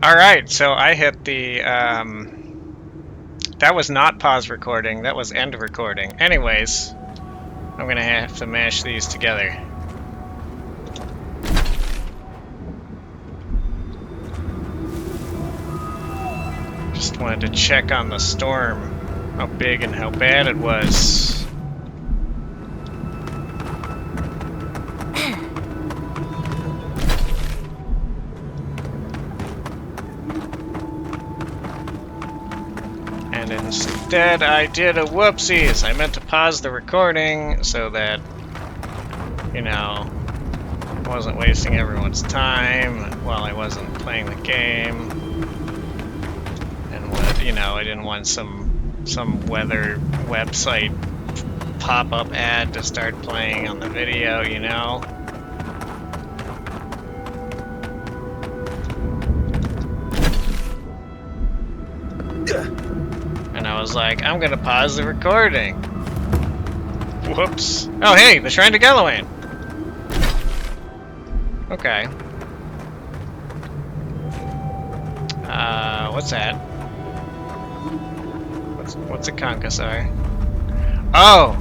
Alright, so I hit the, that was not pause recording, that was end recording. Anyways, I'm gonna have to mash these together. Just wanted to check on the storm, how big and how bad it was. And instead I did a whoopsies. I meant to pause the recording so that, you know, I wasn't wasting everyone's time while I wasn't playing the game. And what, you know, I didn't want some weather website pop-up ad to start playing on the video, you know. And I was like, I'm gonna pause the recording. Whoops. Oh hey, the Shrine to Galawain. Okay. What's that? What's a Congasar? Oh!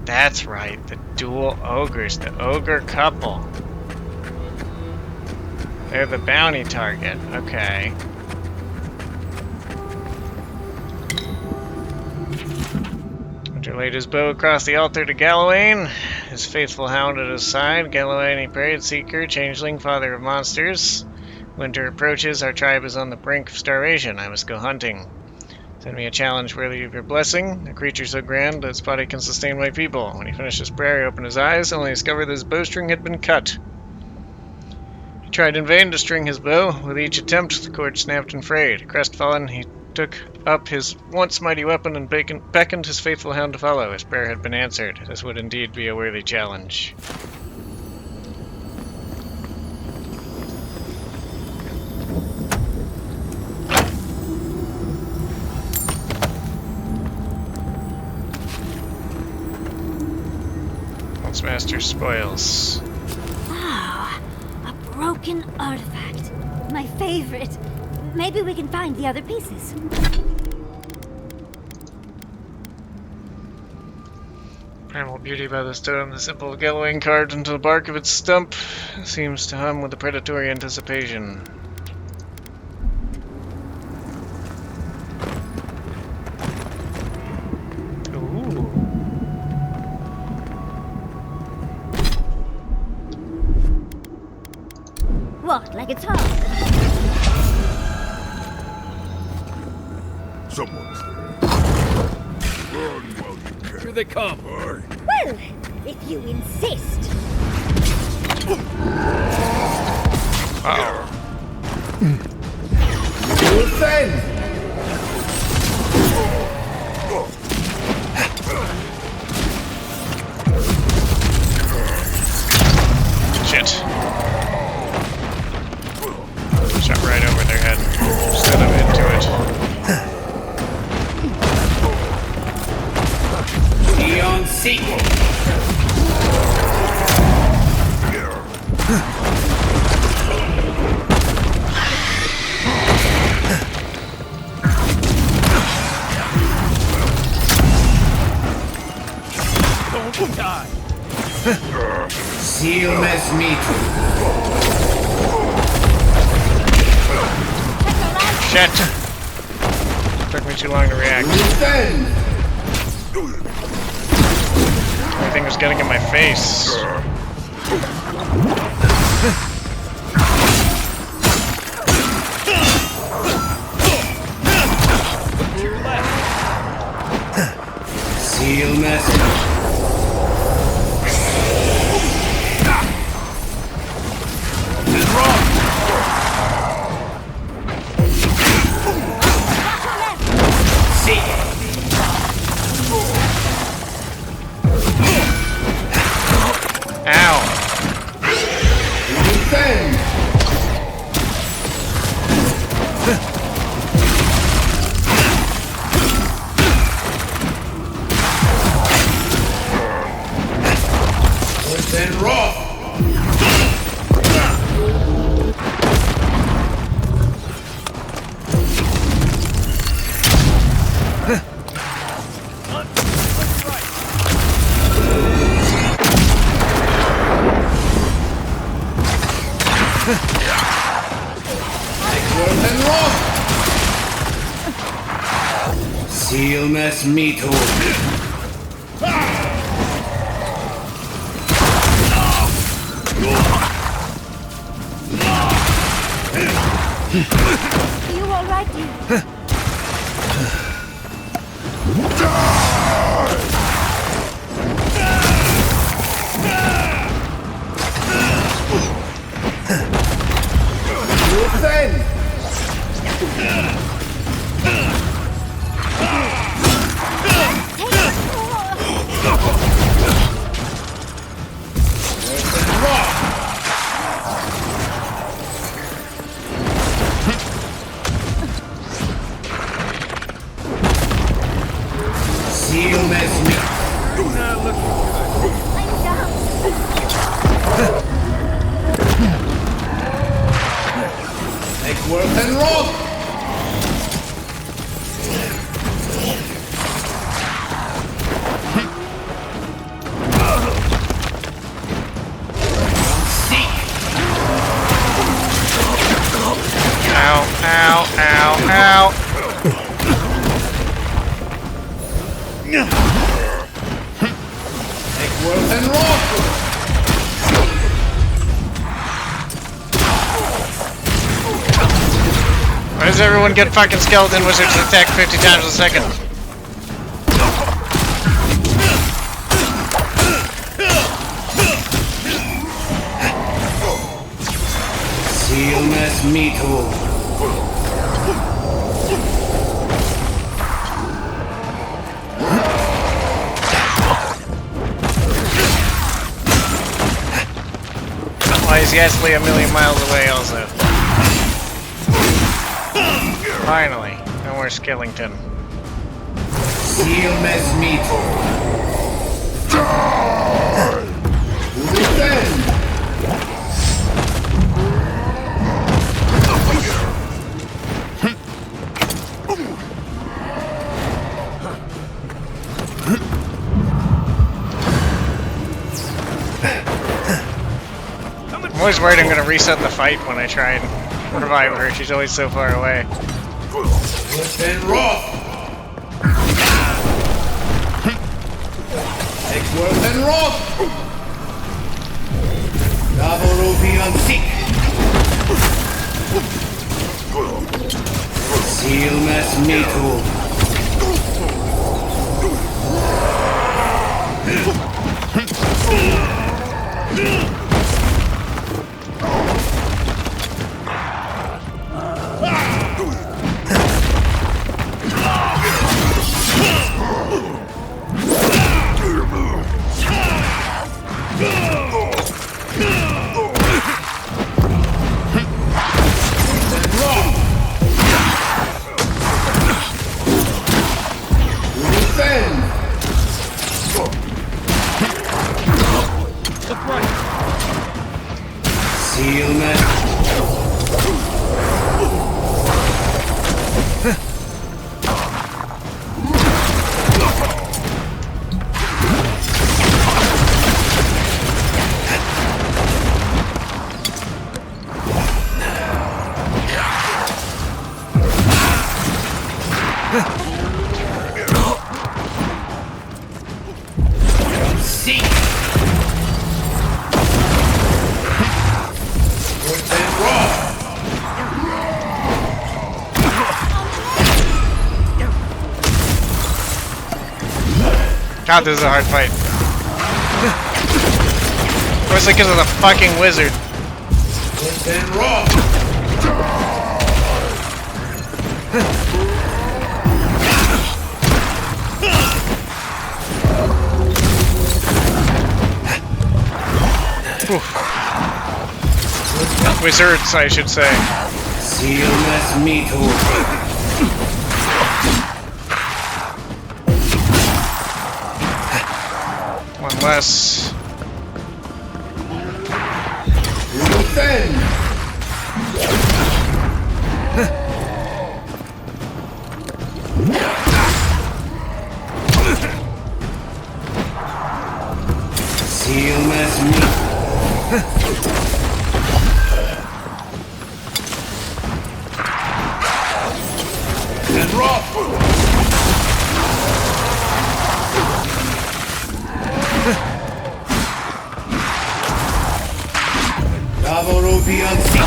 That's right, the dual ogres, the ogre couple. They're the bounty target, okay. Winter laid his bow across the altar to Galawain, his faithful hound at his side. Galawain, he prayed, seeker, changeling, father of monsters. Winter approaches, our tribe is on the brink of starvation. I must go hunting. Send me a challenge worthy of your blessing. A creature so grand that its body can sustain my people. When he finished his prayer, he opened his eyes, only discovered that his bowstring had been cut. He tried in vain to string his bow. With each attempt, the cord snapped and frayed. Crestfallen, he took up his once mighty weapon and beckoned his faithful hound to follow. His prayer had been answered. This would indeed be a worthy challenge. Master spoils. Ah, a broken artifact. My favorite. Maybe we can find the other pieces. Primal beauty by the stone, the simple Galawain carved into the bark of its stump seems to hum with a predatory anticipation. What, like it's hard? Someone's there. Run while you can. Here they come. Aye. Well, if you insist. Uh-oh. Shit. Shot right over their head instead of into it. Neon sequel. Don't die. Seal mes meat. Shit! Took me too long to react. Everything was getting in my face. Seal mes. Ow! Worth and rock! Sealmas Mito. Are you alright, dude? Sealmas Mito. I'm down. Worth and rock! Ow, ow, ow, ow. Worth and rock! Why does everyone get fucking skeleton wizards that attack 50 times a second? Sealmas Mito. Why is Yesley a million miles away also? Finally, no more Skellington. Sealmas Mito. Defend! I'm always worried I'm gonna reset the fight when I try and revive her. She's always so far away. Worth and rock! Worth and rock! Double Ruby on sick! Sealmas Mito. God, this is a hard fight. Mostly because of the fucking wizard. Wizards, I should say. Sealmas Mito. One less. Defend. Sealmas Mito. Galawain beyond sea.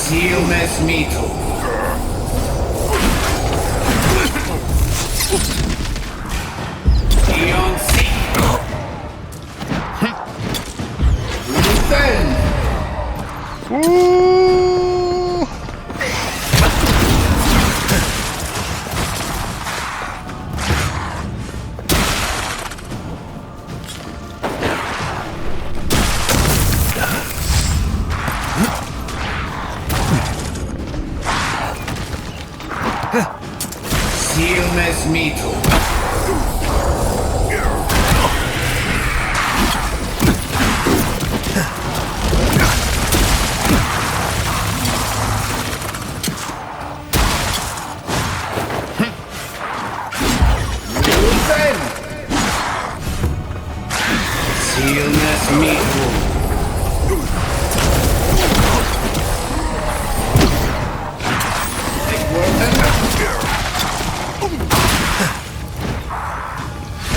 Seal mes mito. Beyond sea. Defend. Ooh. Seal mes mito. Seal mes mito.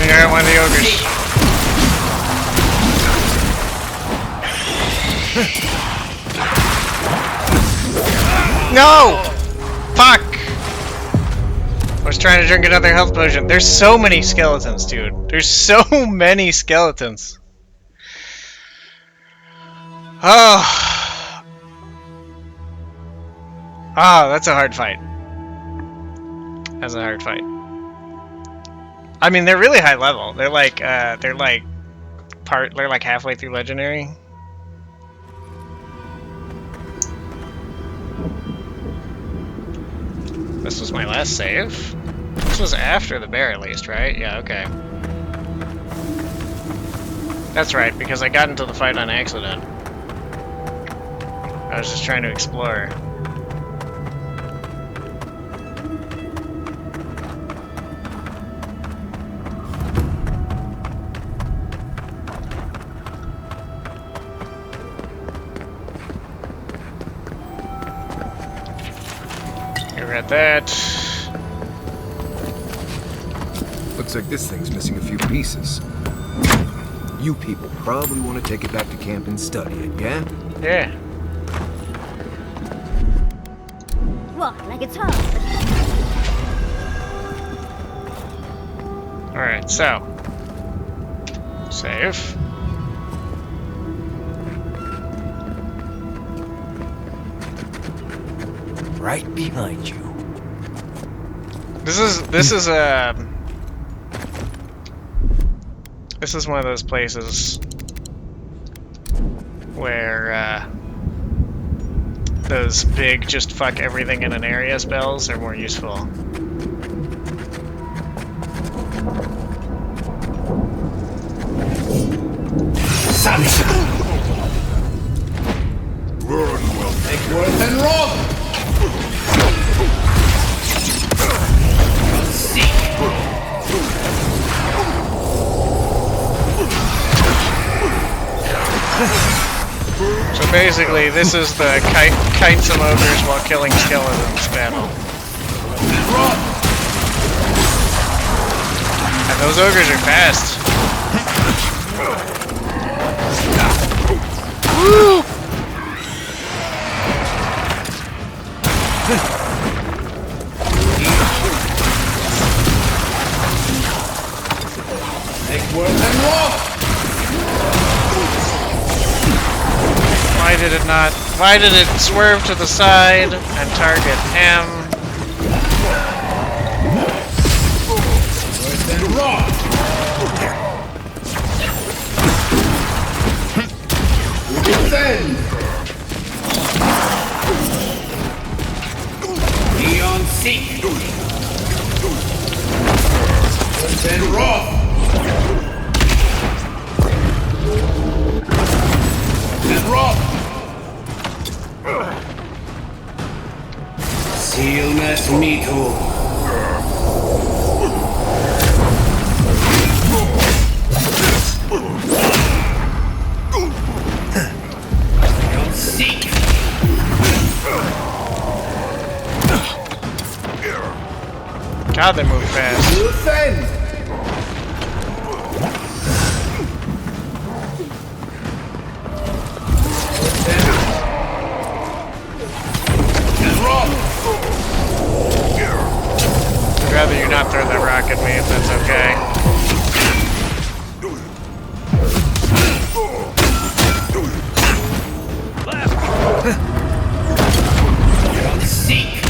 I got one of the ogres. No! Fuck! I was trying to drink another health potion. There's so many skeletons, dude. There's so many skeletons. Oh. Oh, that's a hard fight. That's a hard fight. I mean, they're really high level. They're like halfway through legendary. This was my last save? This was after the bear at least, right? Yeah, okay. That's right, because I got into the fight on accident. I was just trying to explore. Read that. Looks like this thing's missing a few pieces. You people probably want to take it back to camp and study it, yeah? Yeah. What? Like it's hard? Alright, so. Save. Right behind you. This is one of those places where those big just fuck everything in an area spells are more useful. Burn well. Take worth and rob. So basically, this is the kite some ogres while killing skeletons battle. And those ogres are fast. Woo! Take worth and rob. Why did it not? Why did it swerve to the side and target him? Worth and rob. Defend. Beyond seek. Worth and rob. And rob. Stillness metal. Don't seek. God, they move fast. Defend. I'd rather you not throw that rock at me if that's okay. Don't seek.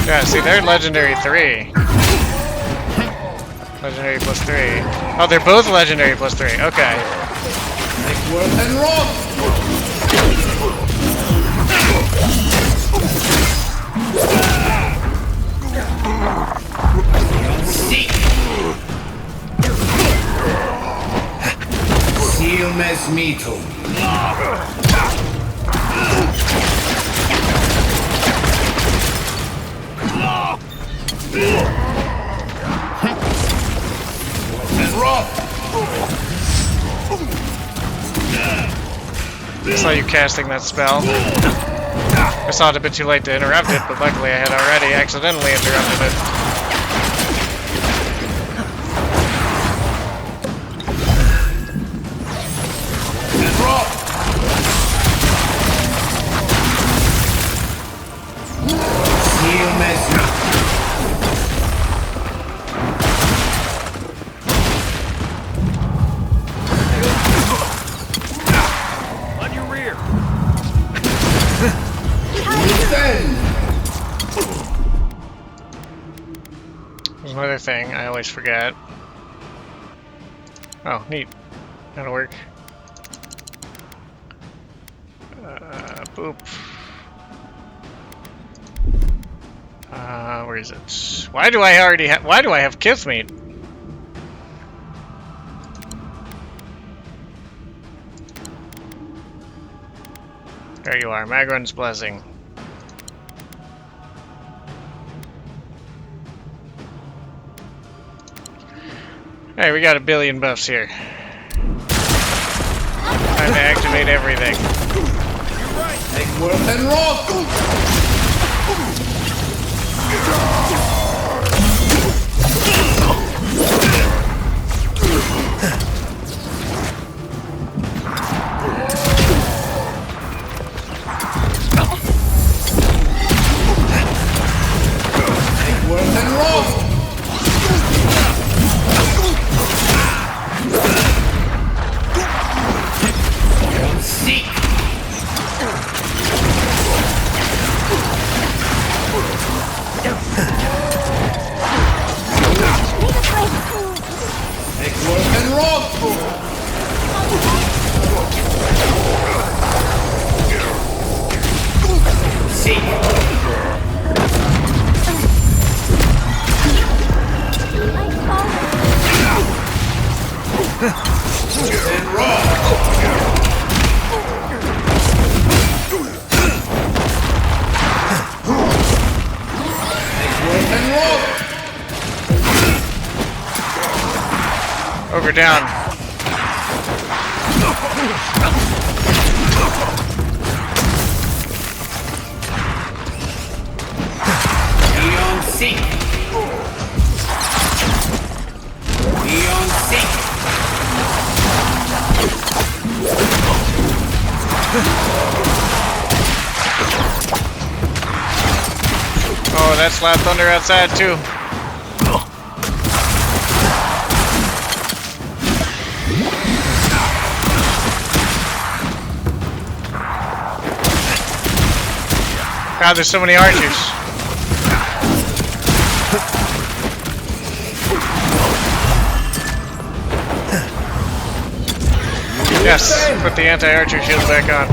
Yeah, see, they're legendary 3. Legendary plus 3. Oh, they're both legendary plus 3. Okay. Make work and rock. Don't seek. Stillness metal. And rock. I saw you casting that spell. I saw it a bit too late to interrupt it, but luckily I had already accidentally interrupted it. And rock. Stillness metal. There's another thing I always forget. Oh, neat. That'll work. Boop. Where is it? Why do I have Kith meat? There you are, Magron's Blessing. Hey, we got a billion buffs here. Time to activate everything. Make work and rock. Make work and rock. Don't seek. Make work and rock. Seek. And rock. Make work and rock. Ogre down. Beyond seek. Beyond seek. Oh, that's loud thunder outside too. God, there's so many archers. Yes, put the anti-archer shield back on.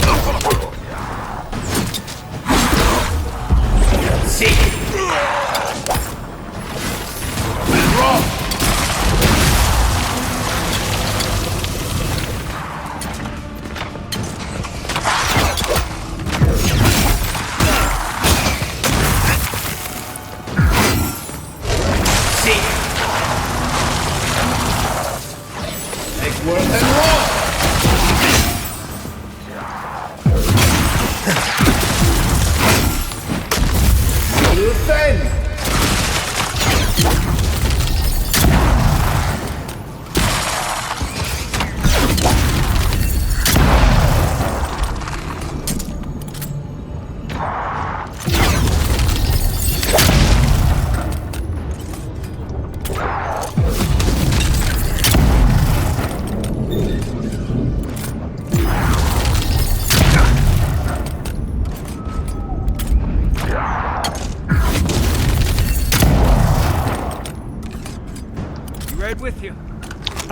Seek. And rock.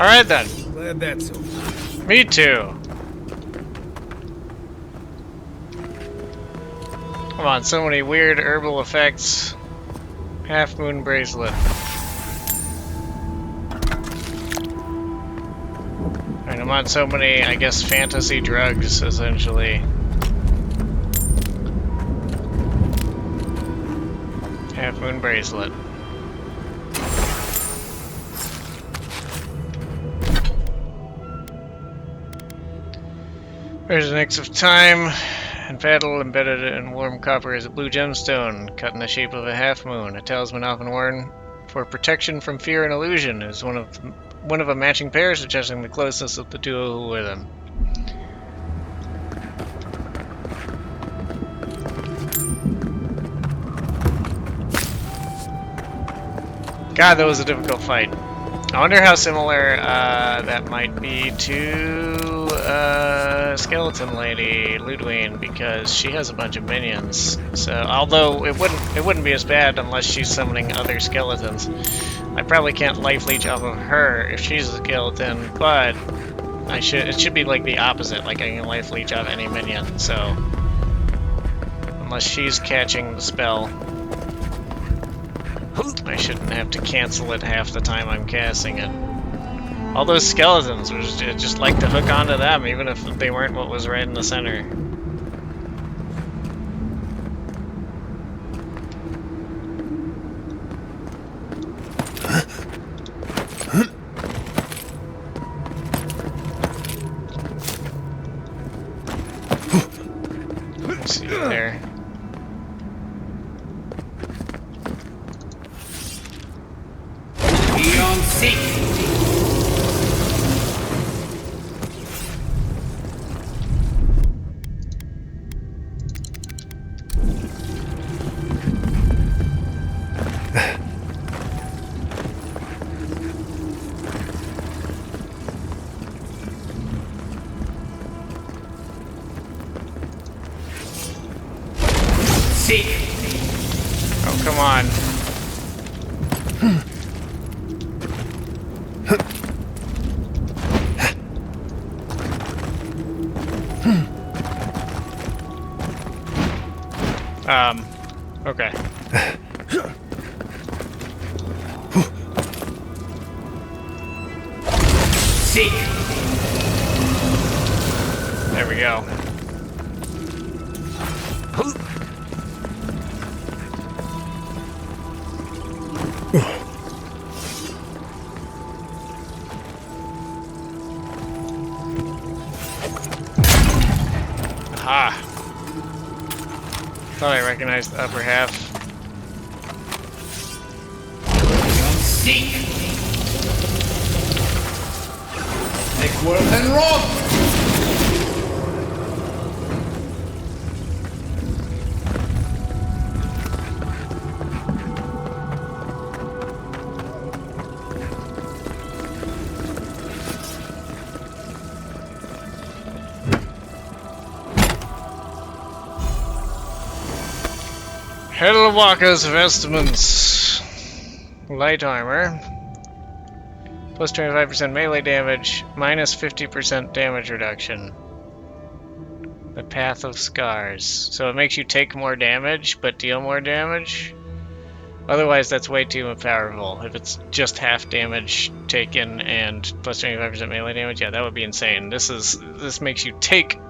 Alright then. Glad that's over. Me too. Come on, so many weird herbal effects. Half moon bracelet. And I'm on so many, I guess, fantasy drugs, essentially. Half moon bracelet. There's an X of time and battle embedded in warm copper is a blue gemstone cut in the shape of a half moon. A talisman often worn for protection from fear and illusion is one of a matching pair, suggesting the closeness of the duo who wear them. God, that was a difficult fight. I wonder how similar that might be to Skeleton Lady Ludwig, because she has a bunch of minions. So, although it wouldn't be as bad unless she's summoning other skeletons. I probably can't life leech off of her if she's a skeleton, but it should be like the opposite. Like I can life leech off any minion. So, unless she's catching the spell, I shouldn't have to cancel it half the time I'm casting it. All those skeletons, just like to hook onto them, even if they weren't what was right in the center. Let's see there. Oh, come on. Okay. There we go. Aha! Thought I recognized the upper half. Make work and rock! Hedlewaka's vestments. Light armor. Plus 25% melee damage, minus 50% damage reduction. The Path of Scars. So it makes you take more damage, but deal more damage? Otherwise, that's way too powerful. If it's just half damage taken and plus 25% melee damage, yeah, that would be insane. This makes you take...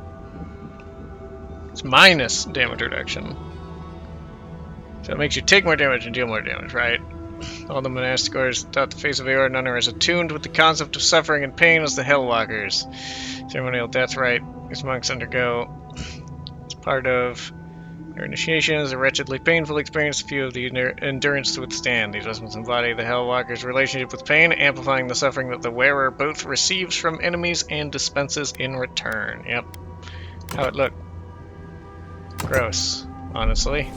It's minus damage reduction. So it makes you take more damage and deal more damage, right? All the monastic orders thought the face of Aor none are as attuned with the concept of suffering and pain as the Hellwalkers. Ceremonial death rite these monks undergo as part of their initiation is a wretchedly painful experience few of the endurance to withstand. These vestments embody the Hellwalkers' relationship with pain, amplifying the suffering that the wearer both receives from enemies and dispenses in return. Yep. How it look? Gross, honestly.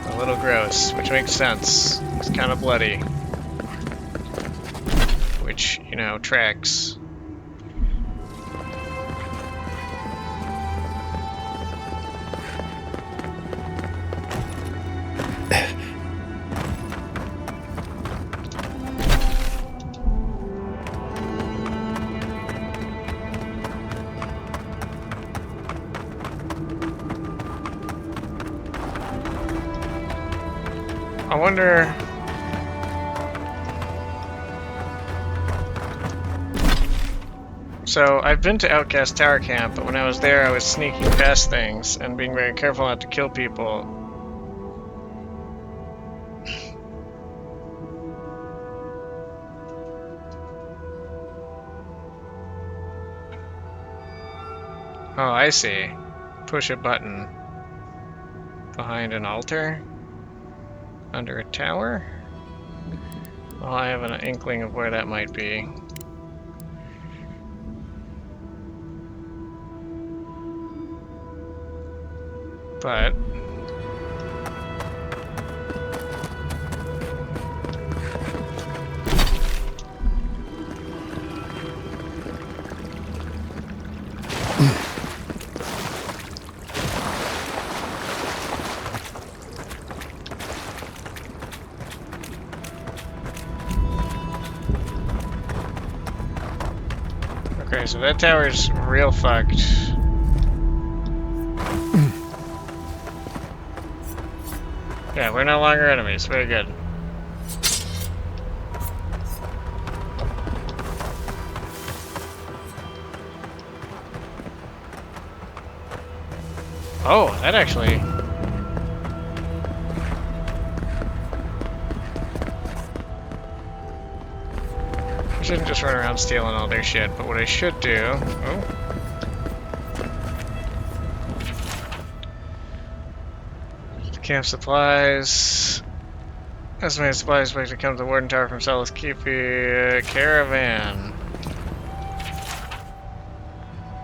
A little gross, which makes sense. It's kind of bloody. Which, you know, tracks. I wonder... So, I've been to Outcast Tower Camp, but when I was there I was sneaking past things and being very careful not to kill people. Oh, I see. Push a button behind an altar? Under a tower? Well, I have an inkling of where that might be. But... Okay, so that tower's real fucked. Yeah, we're no longer enemies. Very good. Oh, that actually... I shouldn't just run around stealing all their shit, but what I should do... Oh. Camp supplies. Estimated supplies expected to come to the Warden Tower from Solace Keep. Caravan.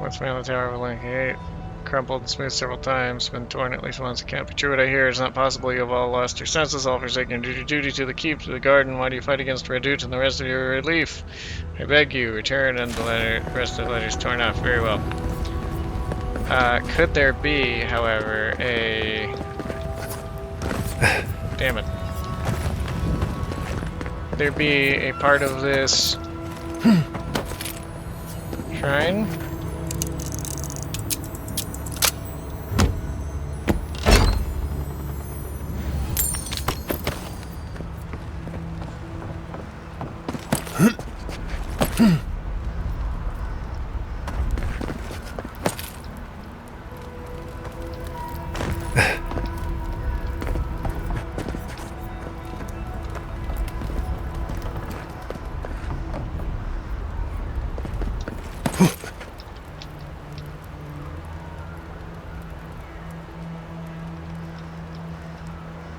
Once made on the tower of a link 8. Crumpled and smoothed several times. Been torn at least once. It can't be true what I hear. It's not possible you have all lost your senses, all forsaken your duty to the keep, to the garden. Why do you fight against Garrote and the rest of your relief? I beg you, return, and the rest of the letter's torn off. Very well. Could there be, however, a... Damn it. There be a part of this shrine?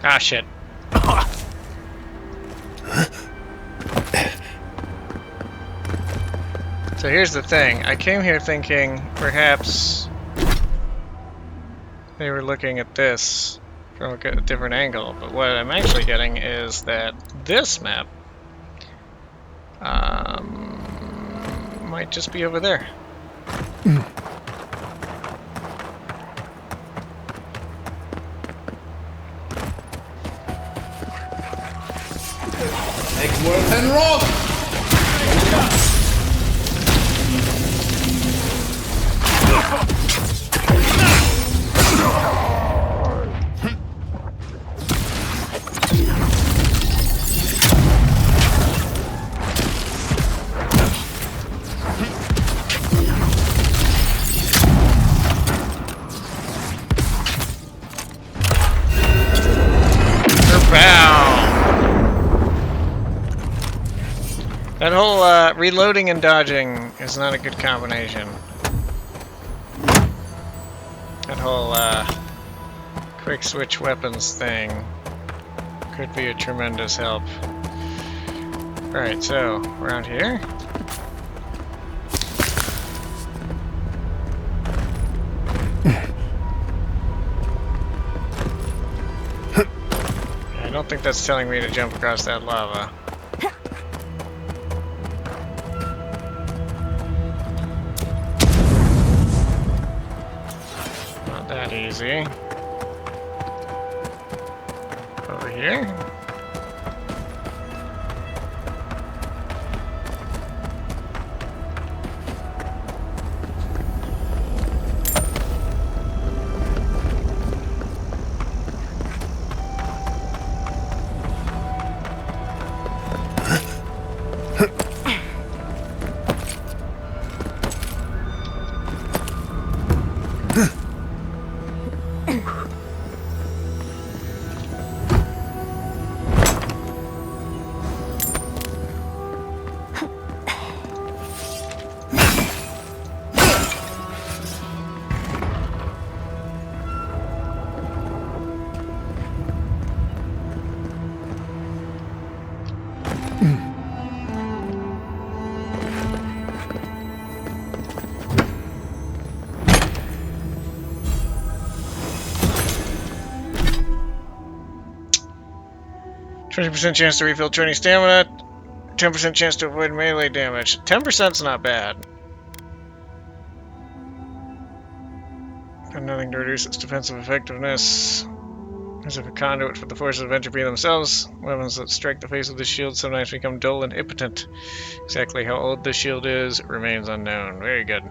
Ah, shit. So here's the thing. I came here thinking perhaps they were looking at this from a different angle, but what I'm actually getting is that this map might just be over there. Eggsworth and rock! That whole reloading and dodging is not a good combination. That whole quick switch weapons thing could be a tremendous help. Alright, so around here. I don't think that's telling me to jump across that lava. That easy. Over here. 20% chance to refill 20 stamina. 10% chance to avoid melee damage. 10%'s not bad. But nothing to reduce its defensive effectiveness. As if a conduit for the forces of entropy themselves. Weapons that strike the face of the shield sometimes become dull and impotent. Exactly how old the shield is remains unknown. Very good.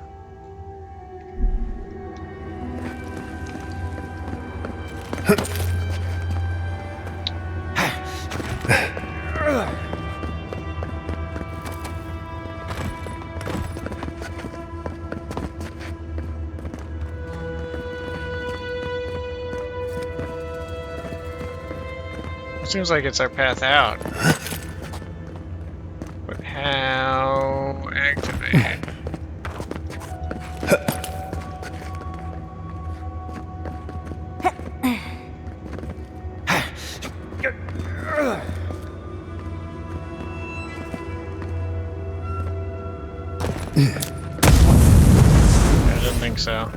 It seems like it's our path out. But how activate? I didn't think so.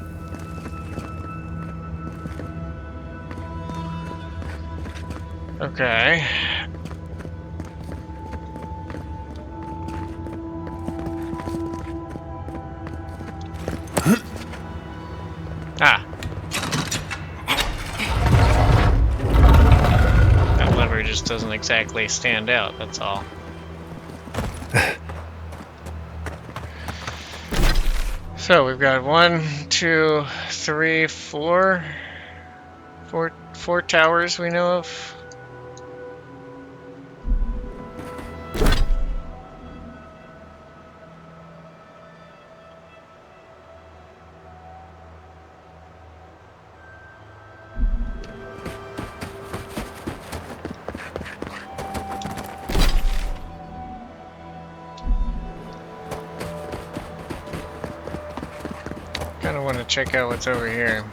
Okay. Ah. That lever just doesn't exactly stand out, that's all. So we've got 1, 2, 3, 4 towers we know of. Kind of want to check out what's over here.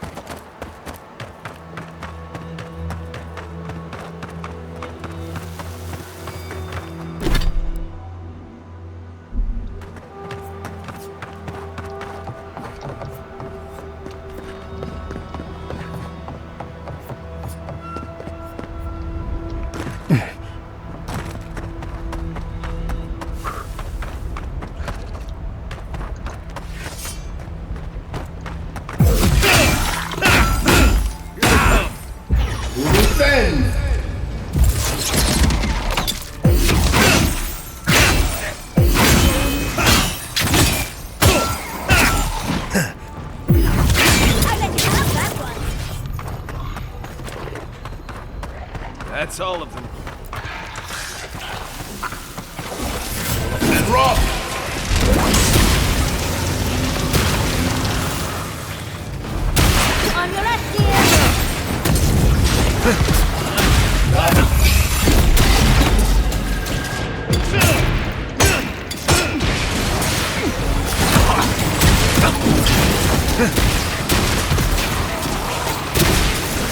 That's all of them. And Rob! On your left, dear.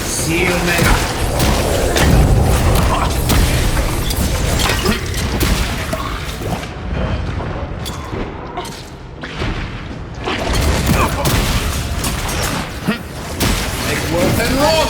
See you later. And Rob!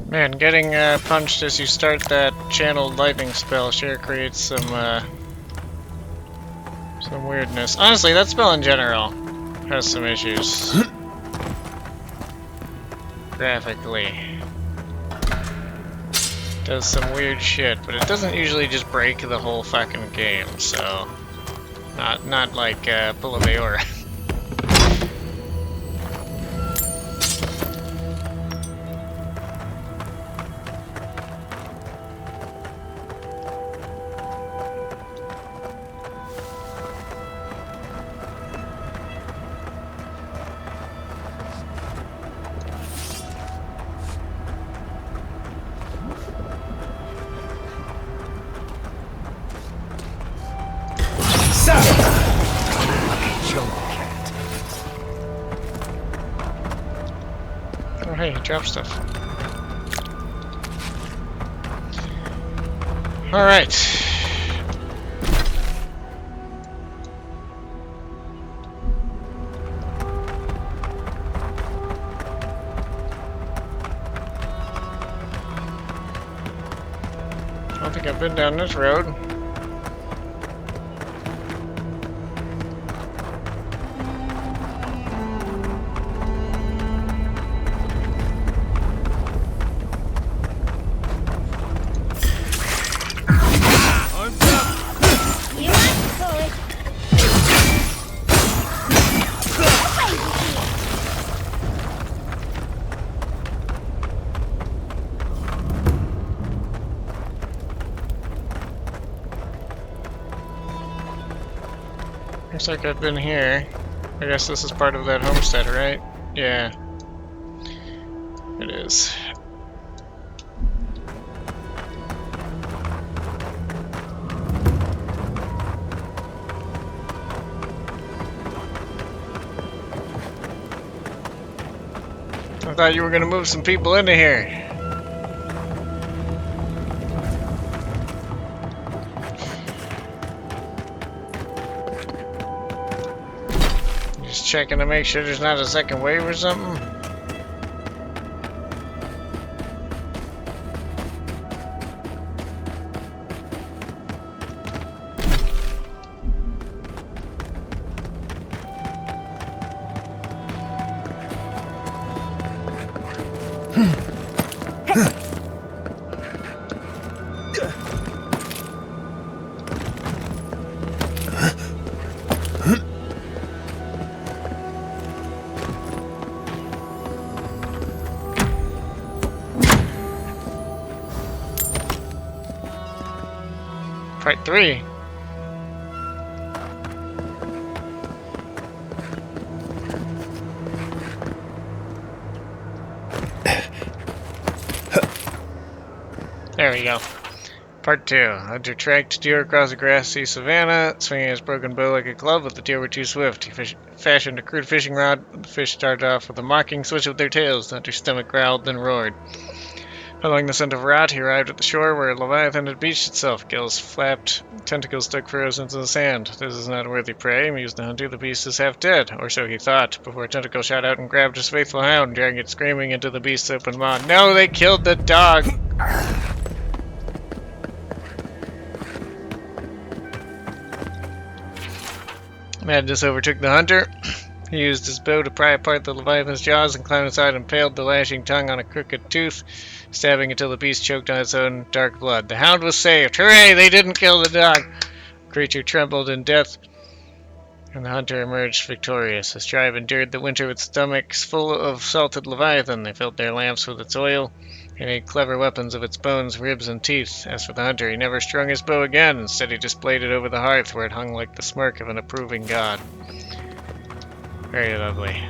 Man, getting punched as you start that channeled lightning spell sure creates some weirdness. Honestly, that spell in general has some issues. Graphically. Does some weird shit, but it doesn't usually just break the whole fucking game, so... Not like Pull of Aora. hey, he dropped stuff. Alright. I don't think I've been down this road. You asked for it. Looks like I've been here. I guess this is part of that homestead, right? Yeah. It is. I thought you were gonna move some people into here. Just checking to make sure there's not a second wave or something. Part 3. There we go. Part 2. Hunter tracked deer across a grassy savanna, swinging his broken bow like a club, but the deer were too swift. He fashioned a crude fishing rod. The fish started off with a mocking switch of their tails. The hunter's stomach growled, then roared. Following the scent of rot, he arrived at the shore where a leviathan had beached itself. Gills flapped, tentacles stuck furrows into the sand. This is not worthy prey, mused the hunter. The beast is half dead, or so he thought, before a tentacle shot out and grabbed his faithful hound, dragging it screaming into the beast's open maw. No, they killed the dog! Madness overtook the hunter. He used his bow to pry apart the leviathan's jaws and climb inside and impaled the lashing tongue on a crooked tooth, stabbing until the beast choked on its own dark blood. The hound was saved. Hooray! They didn't kill the dog! The creature trembled in death, and the hunter emerged victorious. His tribe endured the winter with stomachs full of salted leviathan. They filled their lamps with its oil. He made clever weapons of its bones, ribs, and teeth. As for the hunter, he never strung his bow again. Instead, he displayed it over the hearth, where it hung like the smirk of an approving god. Very lovely.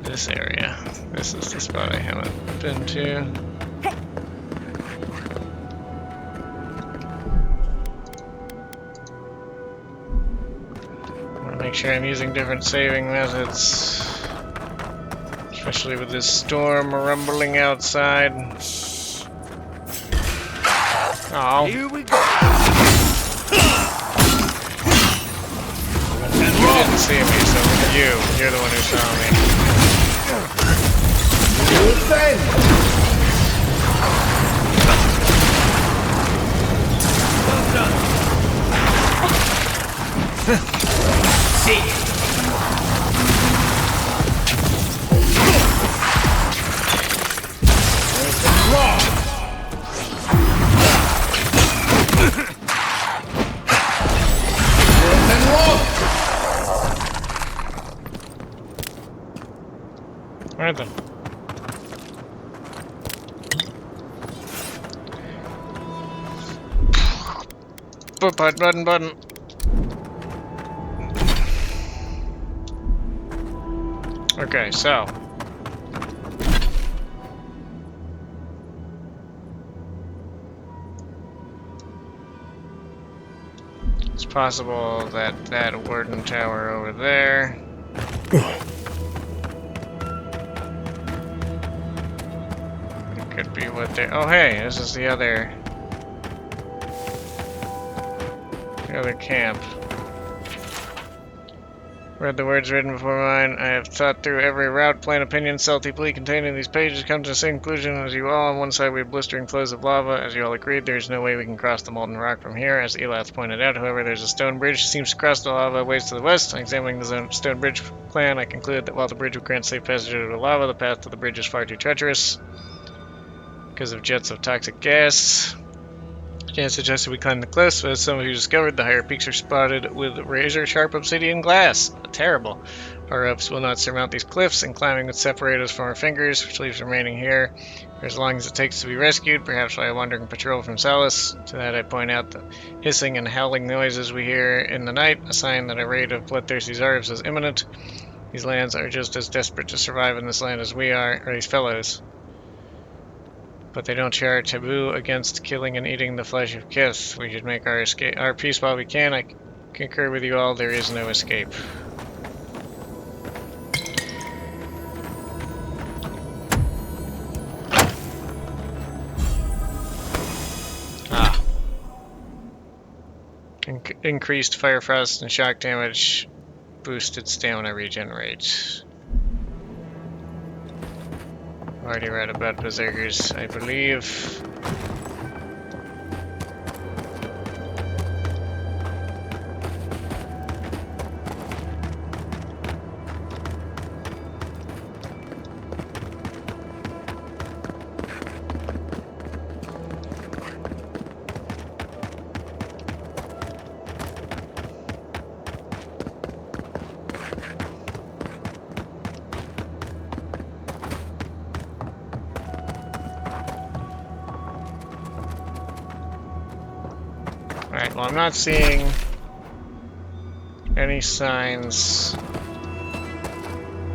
This area. This is the spot I haven't been to. I want to make sure I'm using different saving methods. Especially with this storm rumbling outside. Oh. Here we go. You didn't see me, so you're the one who saw me. Alright then. Button. Okay, so. It's possible that that warden tower over there. It could be what they. Oh, hey, this is the other camp. Read the words written before mine. I have thought through every route, plan, opinion, salty plea contained in these pages. Come to the same conclusion as you all. On one side, we have blistering flows of lava. As you all agreed, there is no way we can cross the molten rock from here. As Elath pointed out, however, there's a stone bridge that seems to cross the lava ways to the west. On examining the stone bridge plan, I concluded that while the bridge would grant safe passage over the lava, the path to the bridge is far too treacherous because of jets of toxic gas. Jan suggested we climb the cliffs, but as some of you discovered, the higher peaks are spotted with razor-sharp obsidian glass. Terrible. Our ups will not surmount these cliffs, and climbing would separate us from our fingers, which leaves remaining here for as long as it takes to be rescued, perhaps by a wandering patrol from Solace. To that I point out the hissing and howling noises we hear in the night, a sign that a raid of bloodthirsty Zarvs is imminent. These lands are just as desperate to survive in this land as we are, or these fellows. But they don't share our taboo against killing and eating the flesh of Kith. We should make our peace while we can. I concur with you all, there is no escape. Increased fire frost and shock damage, boosted stamina regen rate. Already read about berserkers, I believe. Alright, well I'm not seeing any signs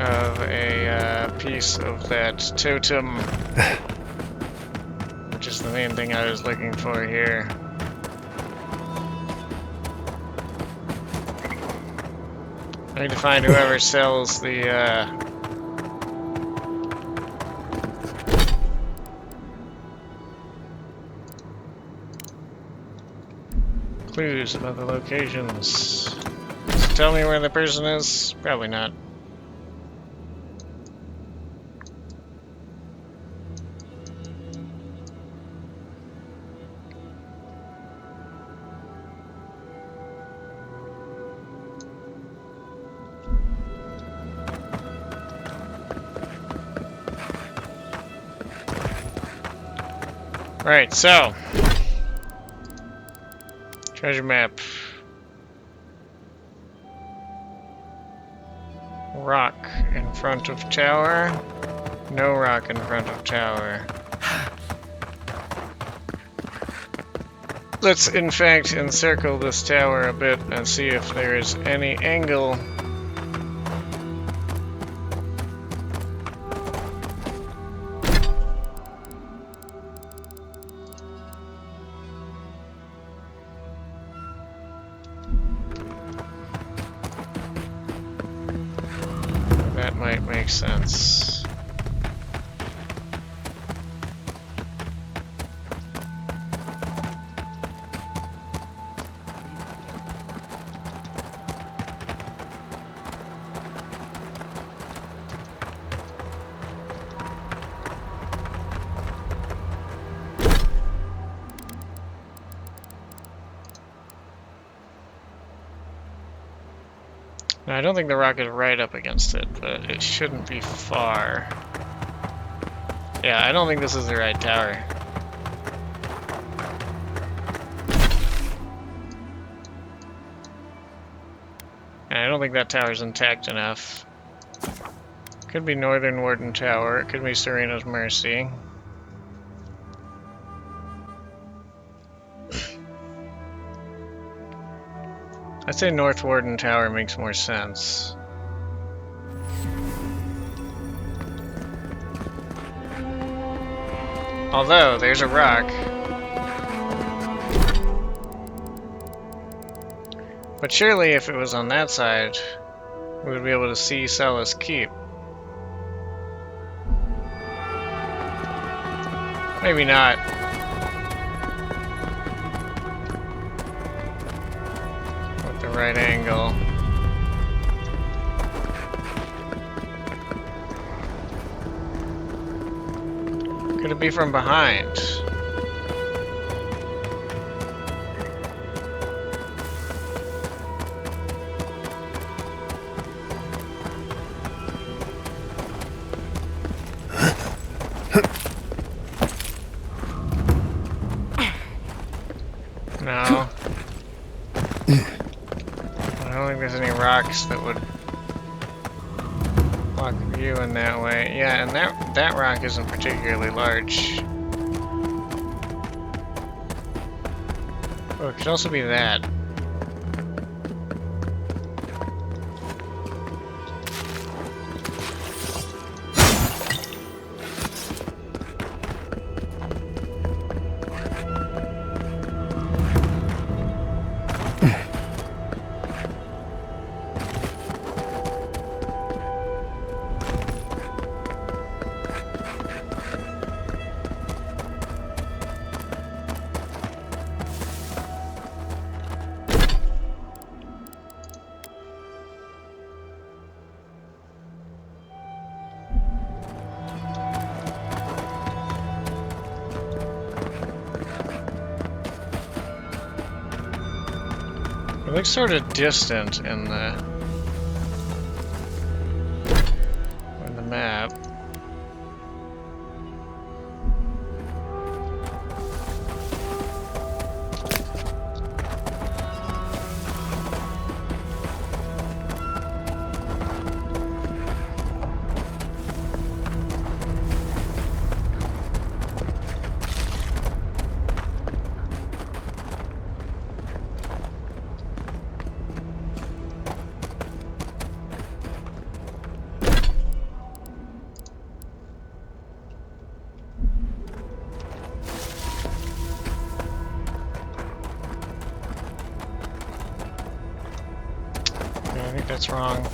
of a piece of that totem, which is the main thing I was looking for here. I need to find whoever sells the clues about the locations. Does it tell me where the person is? Probably not. Right, so treasure map. Rock in front of tower. No rock in front of tower. Let's in fact encircle this tower a bit and see if there is any angle that might make sense. Now, I don't think the rock is right up against it, but it shouldn't be far. Yeah, I don't think this is the right tower. And I don't think that tower's intact enough. Could be Northern Warden Tower. It could be Serena's Mercy. I'd say North Warden Tower makes more sense. Although, there's a rock. But surely if it was on that side, we would be able to see Solace Keep. Maybe not. With the right angle. Could it be from behind? No. I don't think there's any rocks that would block view in that way. Yeah, and that rock isn't particularly large. Oh, it could also be that. It looks sort of distant in the map. I think that's wrong.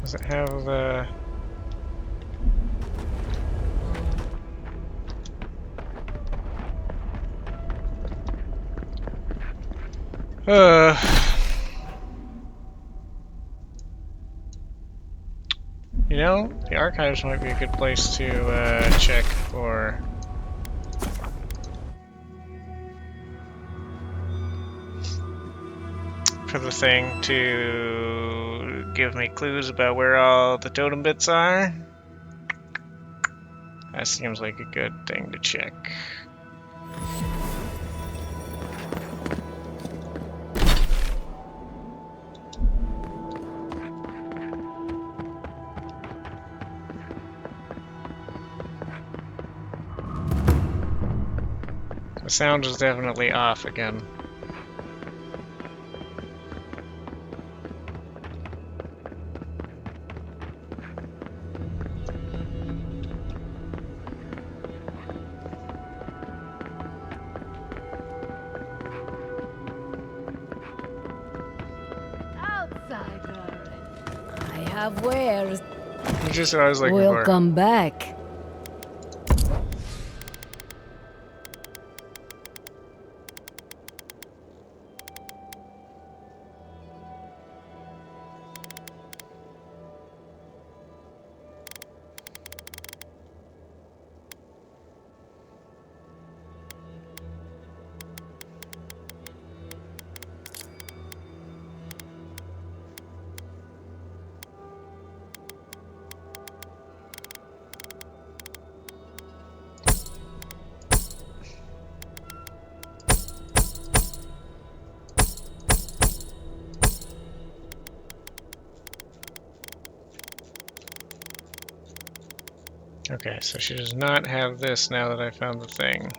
Does it have the... You know, the archives might be a good place to check for the thing to give me clues about where all the totem bits are. That seems like a good thing to check. The sound is definitely off again. I have wares. Just what I was looking for. Welcome back. Okay, so she does not have this now that I found the thing.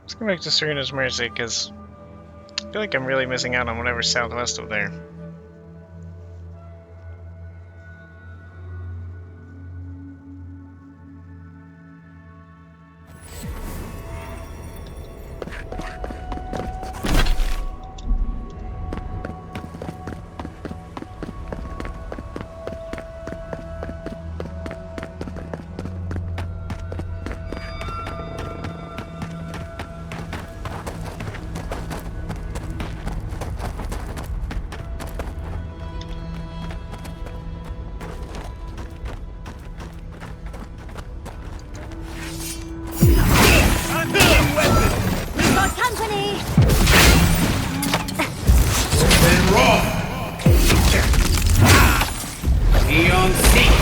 Let's go back to Serena's Mercy, because I feel like I'm really missing out on whatever's southwest of there. Got company! Open raw! Eon Seek!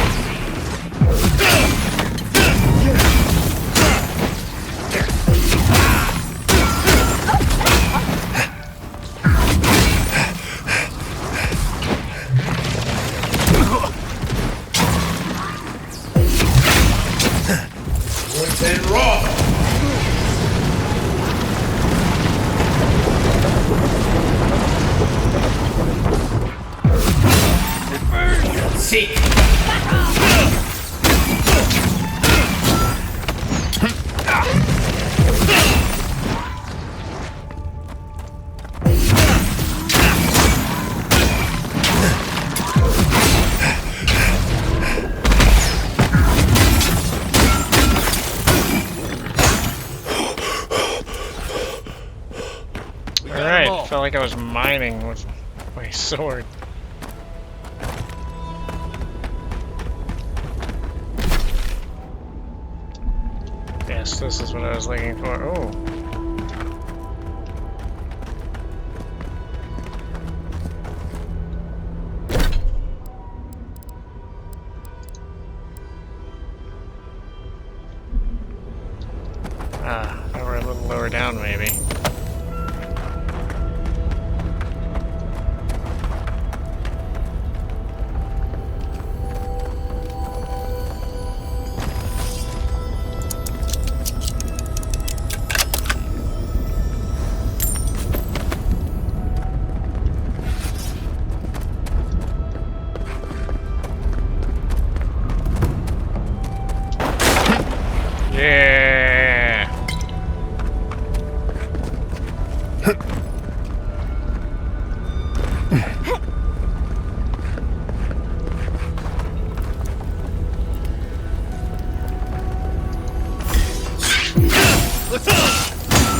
Open raw! Seek! Alright, felt like I was mining with my sword. Yes, this is what I was looking for. Oh. Ah, if I were a little lower down, maybe. Yeah.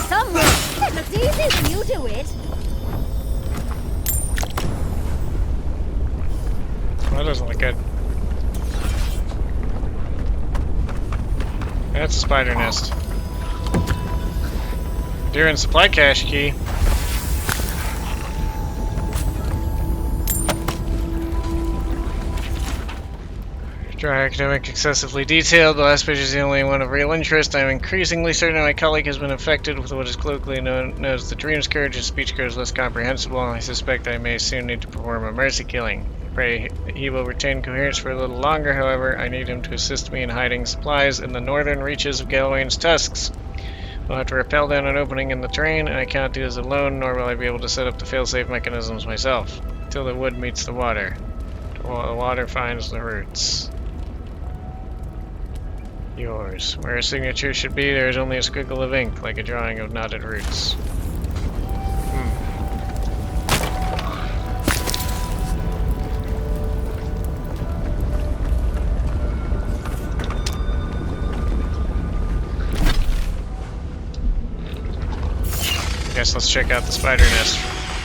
Someone! It looks easy when you do it. Well, that doesn't look good. That's a spider nest. Deer and supply cache key. Dry academic, excessively detailed. The last page is the only one of real interest. I am increasingly certain my colleague has been infected with what is colloquially known as the dream scourge. His speech grows less comprehensible, and I suspect I may soon need to perform a mercy killing. I pray he will retain coherence for a little longer, however. I need him to assist me in hiding supplies in the northern reaches of Galawain's tusks. I'll have to rappel down an opening in the terrain, and I cannot do this alone, nor will I be able to set up the failsafe mechanisms myself. Till the wood meets the water. Till the water finds the roots. Yours. Where a signature should be, there is only a squiggle of ink, like a drawing of knotted roots. nest. Let's check out the spider nest.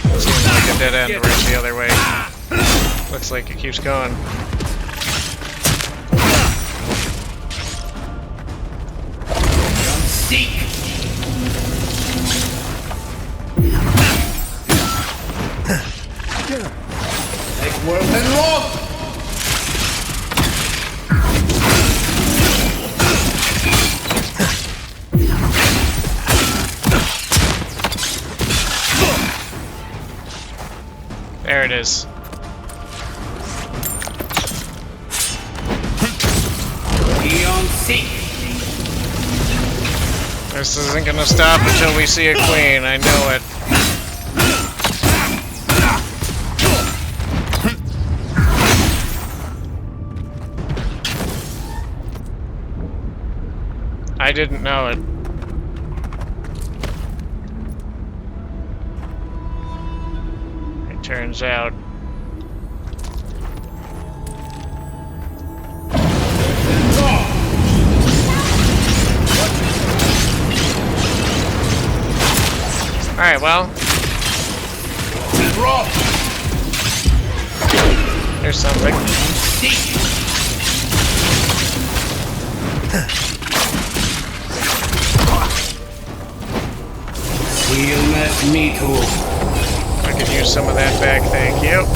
Seems like a dead end. Where's the other way? Looks like it keeps going. Seek. Take work and rock. There it is. Beyond seek. This isn't gonna stop until we see a queen. I know it. I didn't know it. It turns out. Alright, well. There's something. Heal me too. I could use some of that back, thank you.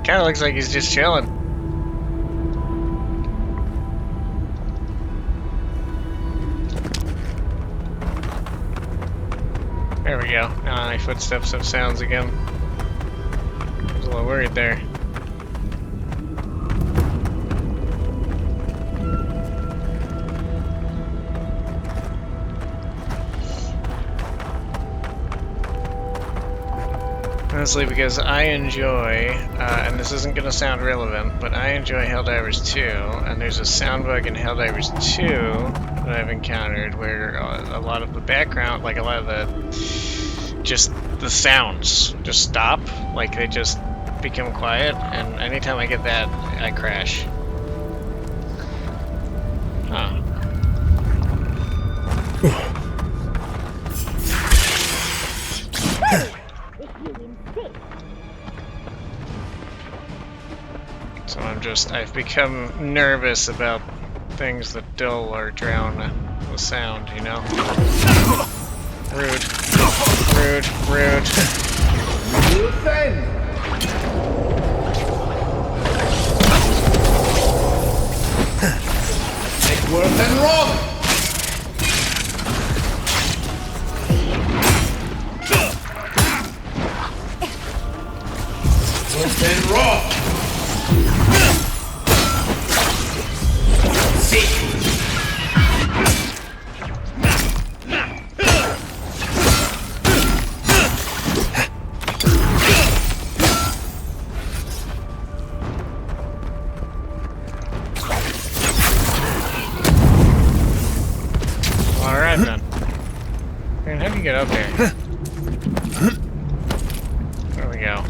Kinda looks like he's just chilling. There we go. Now my footsteps have sounds again. I was a little worried there. Honestly, because I enjoy, and this isn't going to sound relevant, but I enjoy Helldivers 2, and there's a sound bug in Helldivers 2 that I've encountered where a lot of the background, like a lot of just the sounds just stop, like they just become quiet, and anytime I get that, I crash. Huh. So I've become nervous about things that dull or drown the sound, you know? Rude. Rude, rude. Take work and rock. Work and rock. Alright then. Man, how do you get up there? There we go.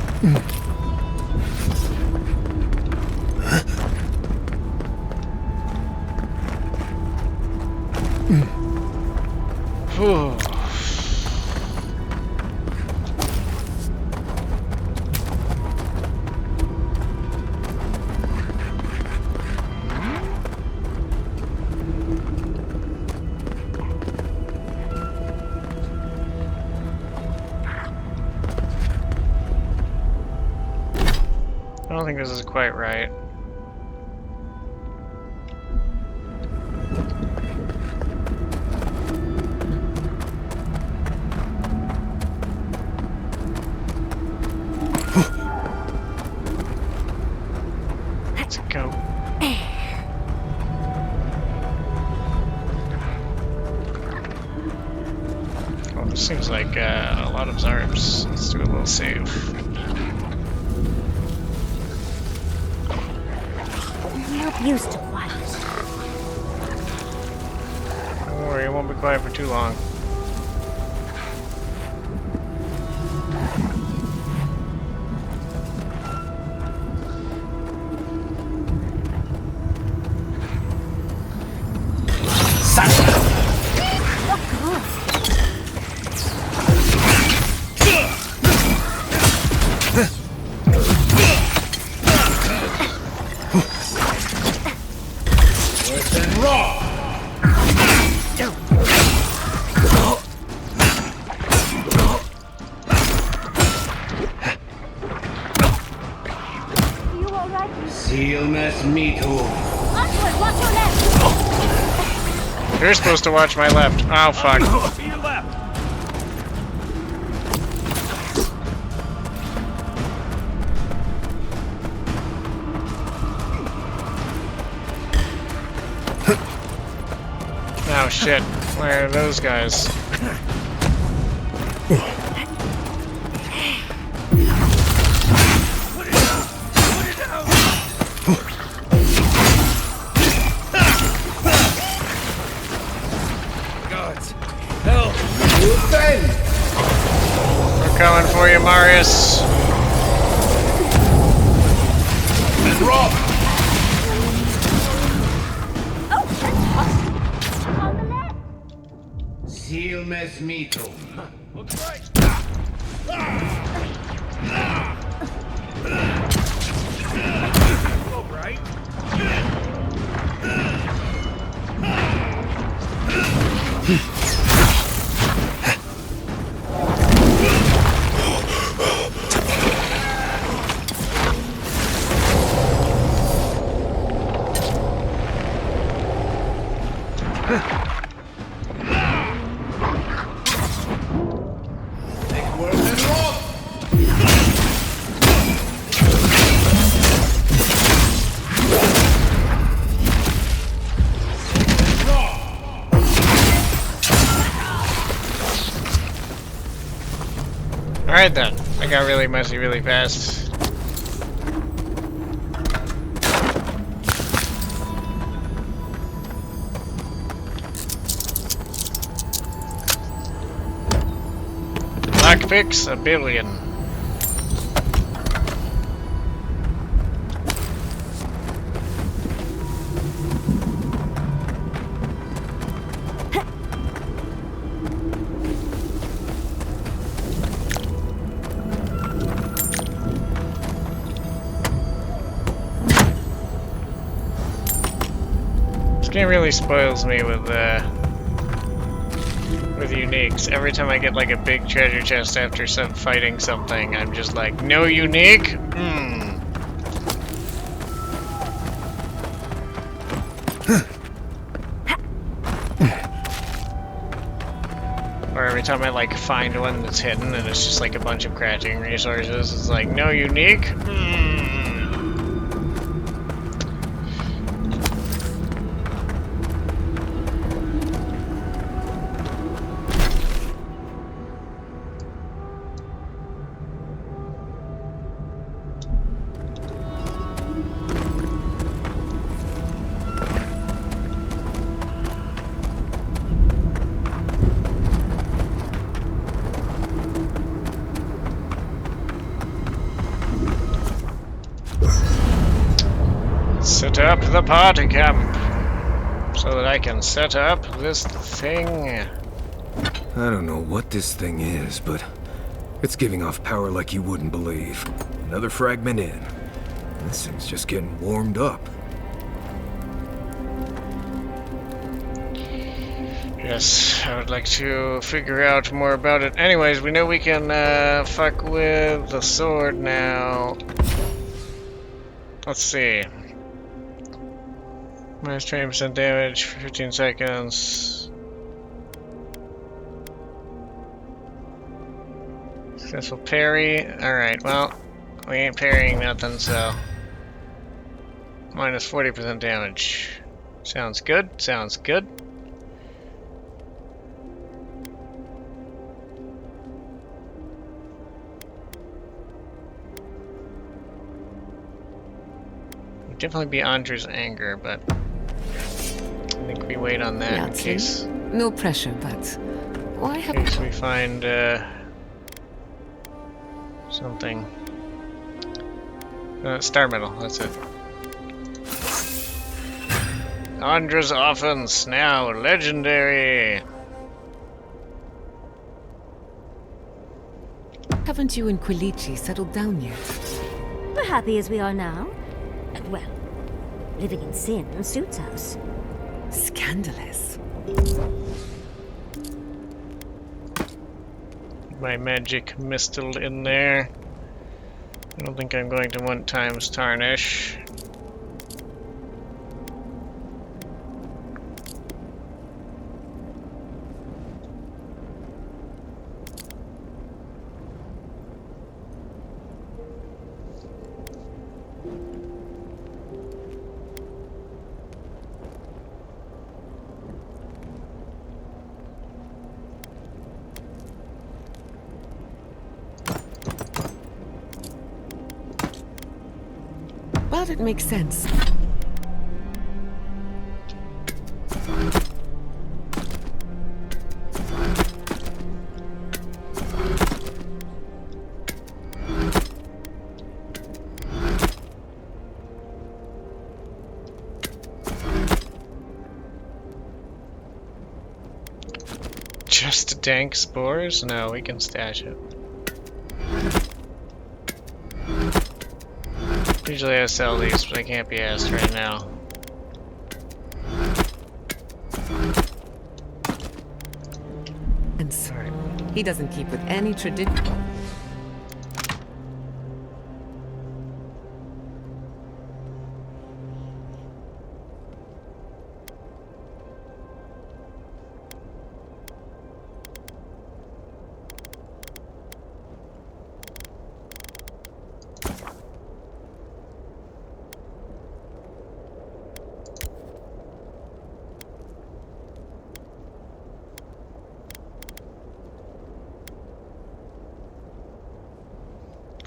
Whew. I don't think this is quite right. Let's go. This seems like a lot of Zarbs. Let's do a little save. I'm not used to quiet. Don't worry, it won't be quiet for too long. Worse than raw. You alright? Seal mess me too. Onward, watch your left! You're supposed to watch my left. Oh, fuck. To your left. Oh, shit. Where are those guys? Gods. Help! We're coming for you, Marius. And raw. Oh, that's hot. On the left! Seal mess me too. Looks right. All right. Worse than raw. Alright then. I got really messy really fast. Lockpicks, a billion. This game really spoils me with uniques. Every time I get like a big treasure chest after fighting something, I'm just like, no unique? Or every time I like find one that's hidden and it's just like a bunch of crafting resources, it's like, no unique? Set up the party camp so that I can set up this thing. I don't know what this thing is, but it's giving off power like you wouldn't believe. Another fragment in. This thing's just getting warmed up. Yes, I would like to figure out more about it. Anyways, we know we can fuck with the sword now. Let's see. Minus 20% damage for 15 seconds. Successful parry. Alright, well, we ain't parrying nothing, so. Minus 40% damage. Sounds good, sounds good. definitely be Andra's anger, but I think we wait on that in case. No pressure, but why have... In case we find something. Star medal, that's it. Andra's offense, now legendary! Haven't you and Quilici settled down yet? We're happy as we are now. Well, living in sin suits us. Scandalous. My magic mistled in there. I don't think I'm going to want times tarnish. But it makes sense. Just dank spores? No, we can stash it. Usually I sell these, but I can't be asked right now. And so, he doesn't keep with any tradition.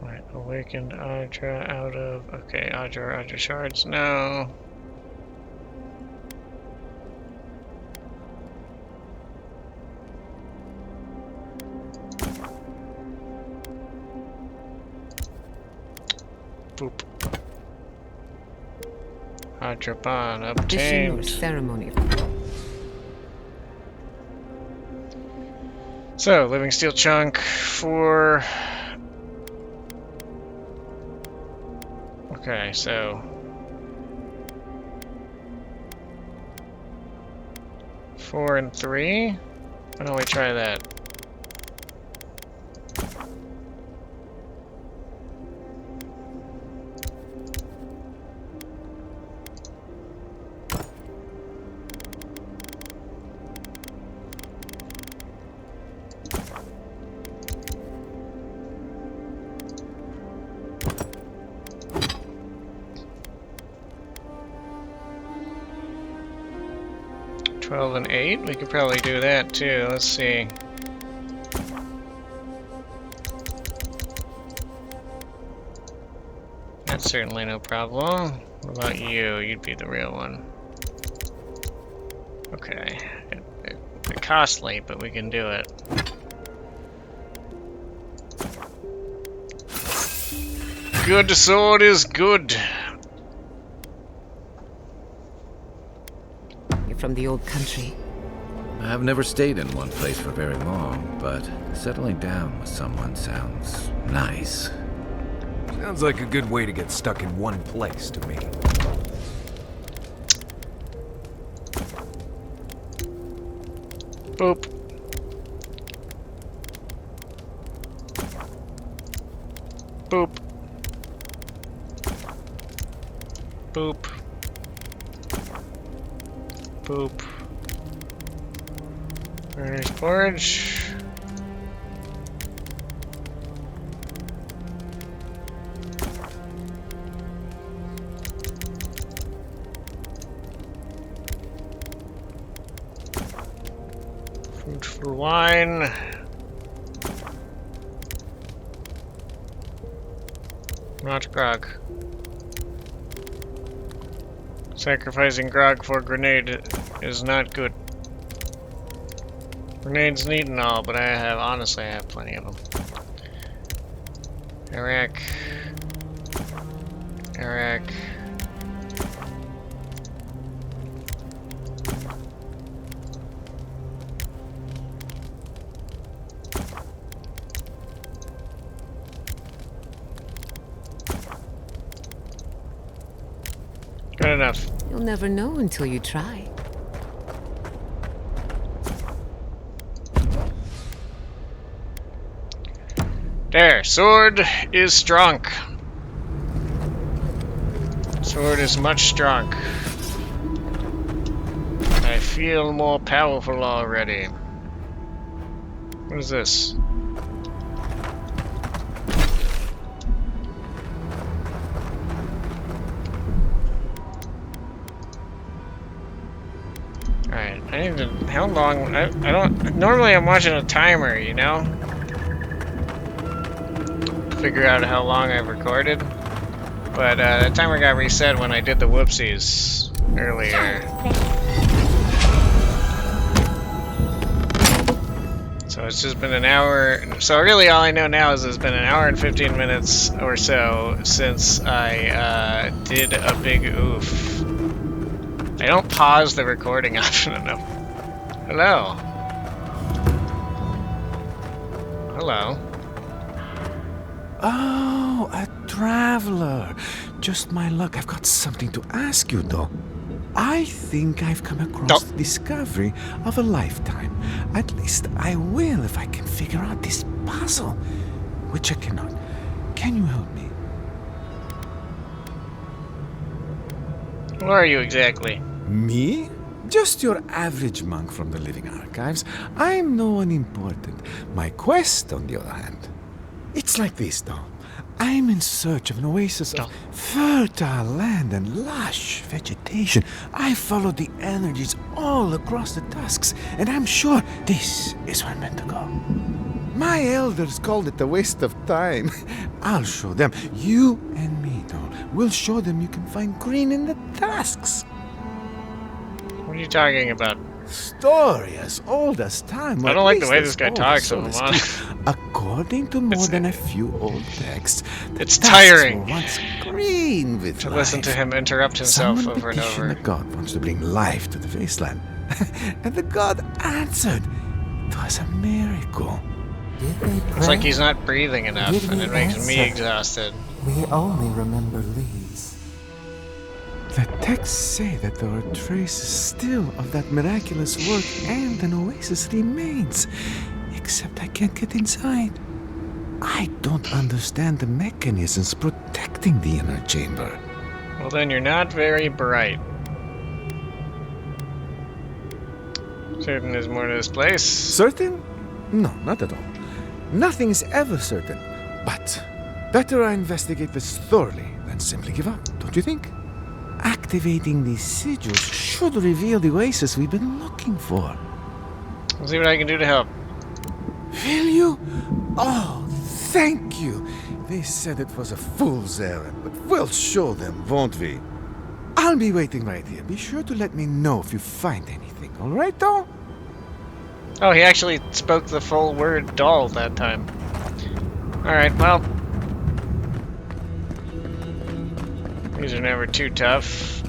Right, awakened Adra out of... Okay, Adra shards, no. Boop. Adra bond Tradition or obtained. ceremony. So, living steel chunk for... Okay, so... 4 and 3? Why don't we try that? Twelve and 8? We could probably do that too. Let's see. That's certainly no problem. What about you? You'd be the real one. Okay. It's costly, but we can do it. Good sword is good. You're from the old country. I've never stayed in one place for very long, but settling down with someone sounds nice. Sounds like a good way to get stuck in one place to me. Boop. Boop. Boop. Boop. Burner's Forge. Fruitful wine. Not grog. Sacrificing grog for grenade is not good. Grenades neat and all, but honestly, I have plenty of them. Iraq. Good enough. You'll never know until you try. There, sword is strong. Sword is much strong. I feel more powerful already. What is this? Alright, I need to. How long? I don't. Normally I'm watching a timer, you know? Figure out how long I've recorded. But the timer got reset when I did the whoopsies earlier. So it's just been an hour. So really all I know now is it's been an hour and 15 minutes or so since I did a big oof. I don't pause the recording often enough. Hello. Hello. Oh, a traveler. Just my luck. I've got something to ask you, though. I think I've come across the discovery of a lifetime. At least I will if I can figure out this puzzle, which I cannot. Can you help me? Who are you exactly? Me? Just your average monk from the Living Archives. I'm no one important. My quest, on the other hand. It's like this, though. I'm in search of an oasis of fertile land and lush vegetation. I follow the energies all across the tusks, and I'm sure this is where I'm meant to go. My elders called it a waste of time. I'll show them. You and me, though. We'll show them you can find green in the tusks. What are you talking about? Story as old as time. I don't like the way this guy talks, if I'm honest. According to more than a few old texts, it's tiring once green with to life. Listen to him interrupt himself Someone over and over. The god wants to bring life to the wasteland, and the god answered. It was a miracle. It's like he's not breathing enough, and it makes me exhausted. We only remember leaves. The texts say that there are traces still of that miraculous work and an oasis remains. Except I can't get inside. I don't understand the mechanisms protecting the inner chamber. Well, then you're not very bright. Certain there's more to this place. Certain? No, not at all. Nothing is ever certain. But better I investigate this thoroughly than simply give up, don't you think? Activating these sigils should reveal the oasis we've been looking for. I'll see what I can do to help. Will you? Oh, thank you. They said it was a fool's errand, but we'll show them, won't we? I'll be waiting right here. Be sure to let me know if you find anything, all right, though? Oh, he actually spoke the full word doll that time. Alright, well. These are never too tough.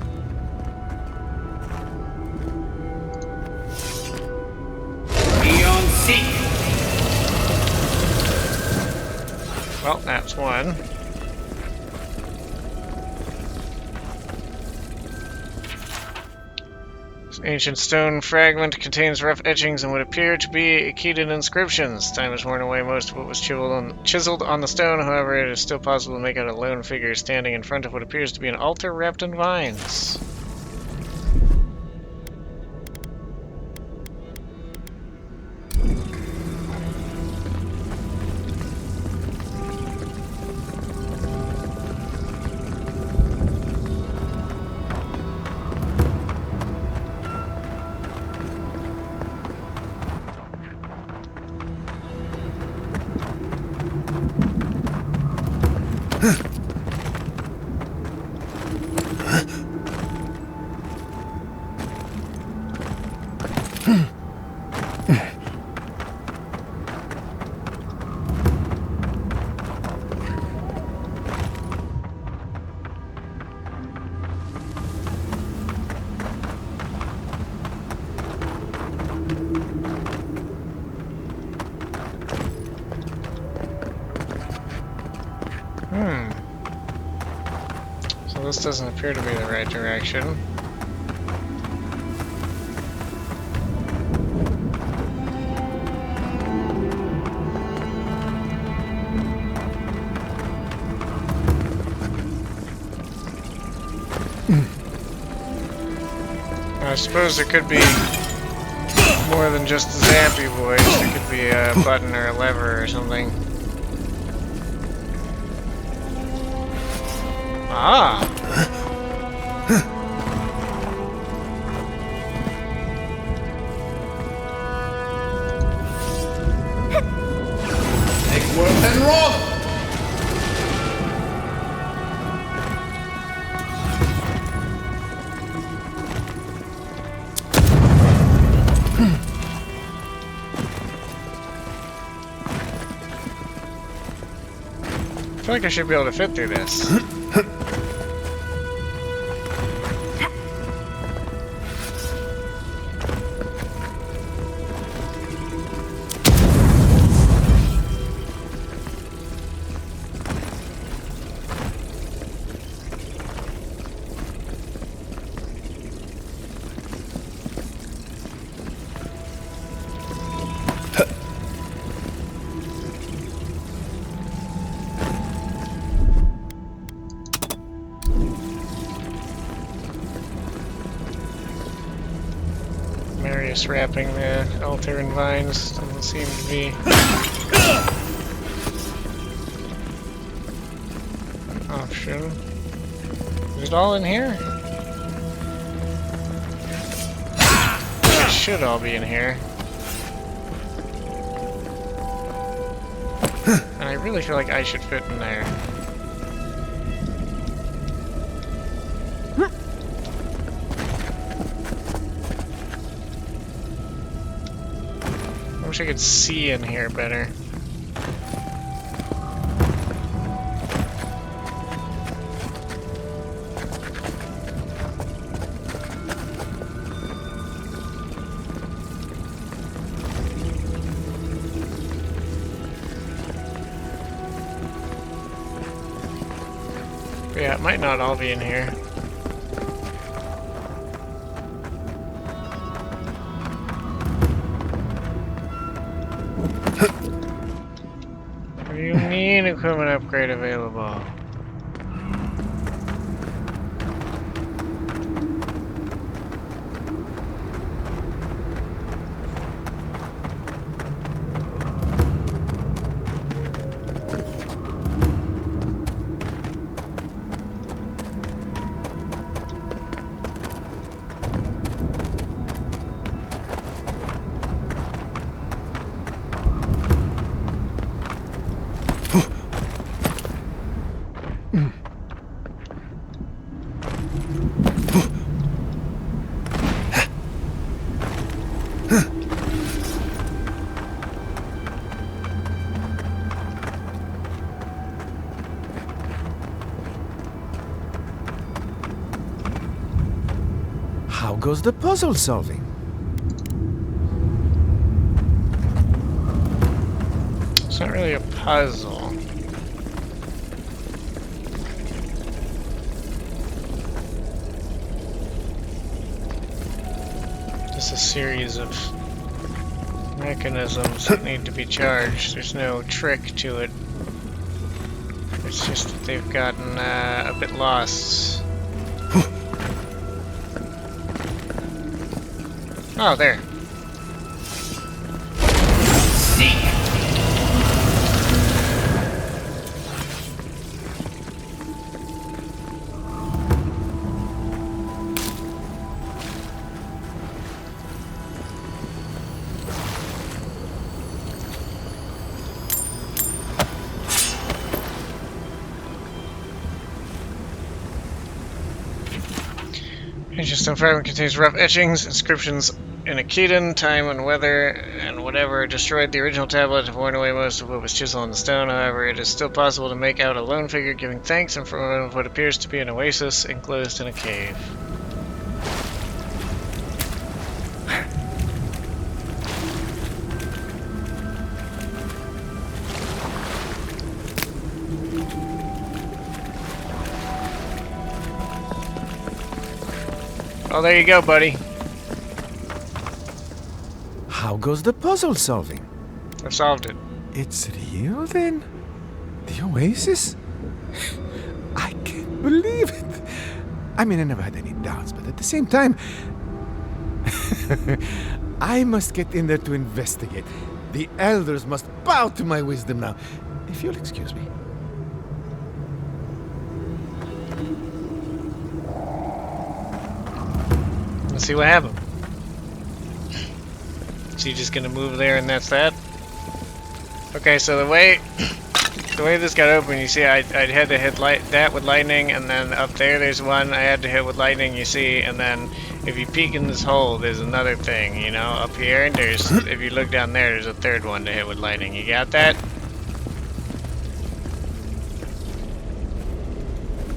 Beyond seek. Well, that's one. This ancient stone fragment contains rough etchings and would appear to be Akkadian inscriptions. Time has worn away most of what was chiseled on the stone, however, it is still possible to make out a lone figure standing in front of what appears to be an altar wrapped in vines. this doesn't appear to be the right direction. I suppose there could be more than just a zappy voice. There could be a button or a lever or something. Ah! Take worth and roll! I feel like I should be able to fit through this. Marius wrapping the altar in vines doesn't seem to be an option. Is it all in here? It should all be in here. And I really feel like I should fit in there. I wish I could see in here better. But yeah, it might not all be in here. What do you mean equipment upgrade available? How goes the puzzle solving? It's not really a puzzle. Just a series of mechanisms that need to be charged. There's no trick to it. It's just that they've gotten a bit lost. Oh, there. Ancient stone fragment contains rough etchings, inscriptions in Akhedan, time and weather, and whatever destroyed the original tablet have worn away most of what was chiseled on the stone. However, it is still possible to make out a lone figure giving thanks in front of what appears to be an oasis enclosed in a cave. Oh, there you go, buddy. How goes the puzzle solving? I solved it. It's real then? The oasis? I can't believe it. I mean, I never had any doubts, but at the same time, I must get in there to investigate. The elders must bow to my wisdom now. If you'll excuse me. Let's see what happened. So you just gonna move there and that's that? Okay, so the way this got open, you see, I had to hit that with lightning, and then up there's one I had to hit with lightning, you see, and then if you peek in this hole, there's another thing, you know, up here, and if you look down there's a third one to hit with lightning. You got that?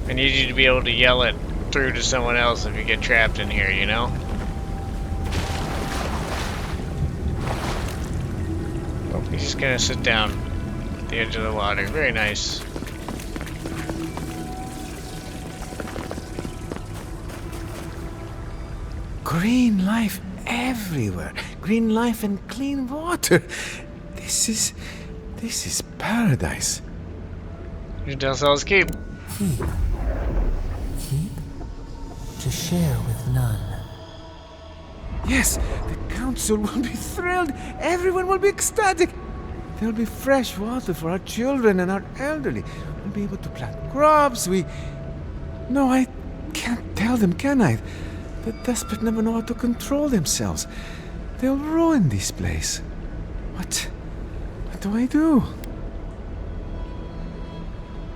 I need you to be able to yell it through to someone else if you get trapped in here, you know? Oh, he's just gonna sit down at the edge of the water. Very nice. Green life everywhere. Green life and clean water. This is paradise. You tell Solace Keep. Keep. Keep? To share with none. Yes, the council will be thrilled. Everyone will be ecstatic. There'll be fresh water for our children and our elderly. We'll be able to plant crops. No, I can't tell them, can I? The desperate never know how to control themselves. They'll ruin this place. What do I do?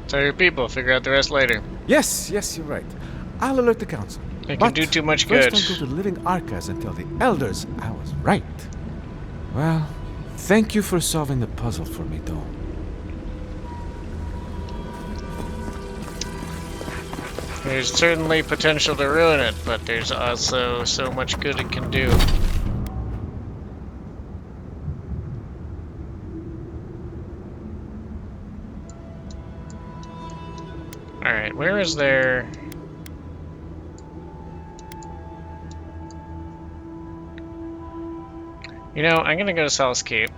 Tell your people. Figure out the rest later. Yes, you're right. I'll alert the council. They can do too much first good. I'll go to the living archives and tell the elders I was right. Well, thank you for solving the puzzle for me, though. There's certainly potential to ruin it, but there's also so much good it can do. Alright, where is there... You know, I'm gonna go to Solace Keep.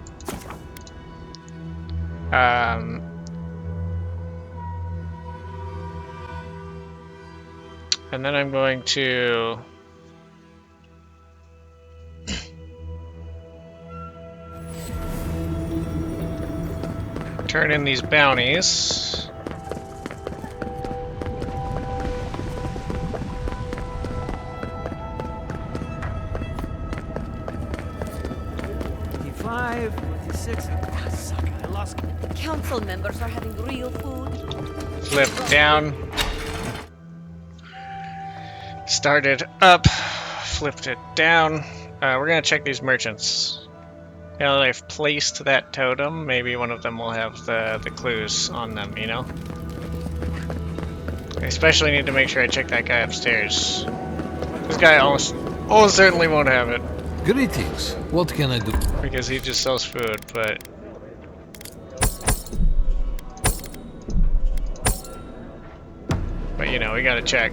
And then I'm going to... turn in these bounties. Council members are having real food. Flip down. Started up. Flipped it down. We're gonna check these merchants. Now that I've placed that totem, maybe one of them will have the clues on them, you know? I especially need to make sure I check that guy upstairs. This guy almost certainly won't have it. Greetings. What can I do? Because he just sells food, but... But you know, we gotta check.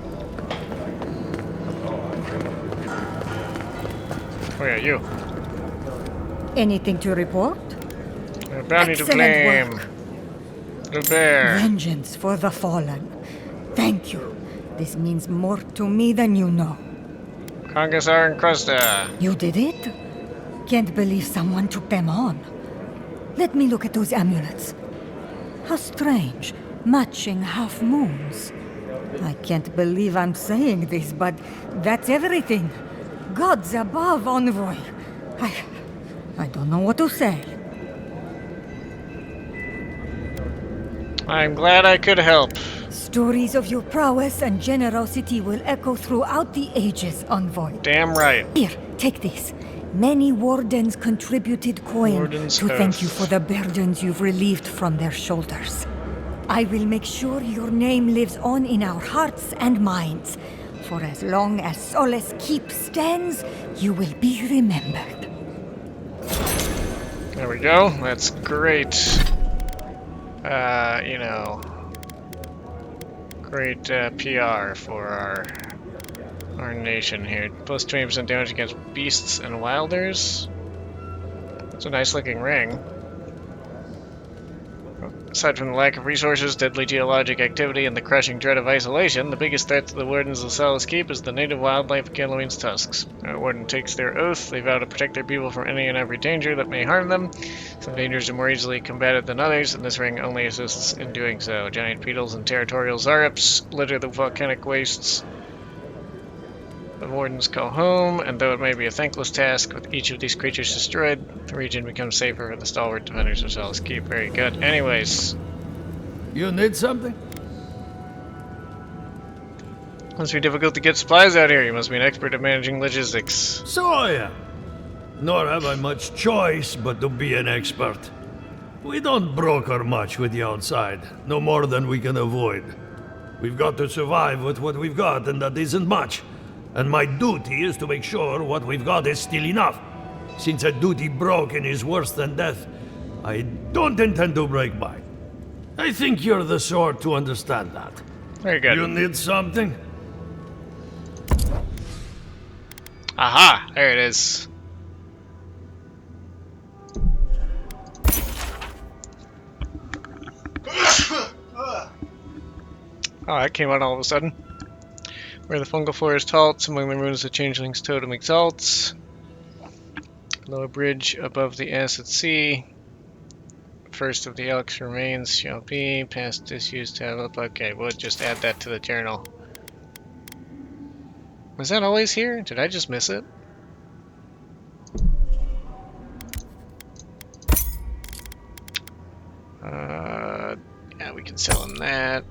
Where are you? Anything to report? A bounty to Excellent claim. work. The bear. Vengeance for the fallen. Thank you. This means more to me than you know. Congasar and Crusta. You did it? Can't believe someone took them on. Let me look at those amulets. How strange. Matching half moons. I can't believe I'm saying this, but that's everything. Gods above, envoy. I don't know what to say. I'm glad I could help. Stories of your prowess and generosity will echo throughout the ages, envoy. Damn right. Here, take this. Many wardens contributed coin Warden's to thank oath. you for the burdens you've relieved from their shoulders. I will make sure your name lives on in our hearts and minds. For as long as Solace Keep stands, you will be remembered. There we go. That's great. You know, great PR for our nation here. Plus 20% damage against beasts and wilders. It's a nice looking ring. Aside from the lack of resources, deadly geologic activity, and the crushing dread of isolation, the biggest threat to the Wardens of Solace Keep is the native wildlife of Galawain's tusks. Our Warden takes their oath. They vow to protect their people from any and every danger that may harm them. Some dangers are more easily combated than others, and this ring only assists in doing so. Giant beetles and territorial zarups litter the volcanic wastes the Wardens call home, and though it may be a thankless task, with each of these creatures destroyed, the region becomes safer for the stalwart defenders of Solace Keep. Very good. Anyways. You need something? Must be difficult to get supplies out here. You must be an expert at managing logistics. So I am. Nor have I much choice but to be an expert. We don't broker much with the outside, no more than we can avoid. We've got to survive with what we've got, and that isn't much. And my duty is to make sure what we've got is still enough. Since a duty broken is worse than death, I don't intend to break mine. I think you're the sort to understand that. Very good. You need something? Aha! There it is. Oh, that came out all of a sudden. Where the fungal forest halts, among the ruins the changeling's totem exalts. Below a bridge above the acid sea. First of the elk's remains shall be past disused tablet. Okay, we'll just add that to the journal. Was that always here? Did I just miss it? Yeah, we can sell him that.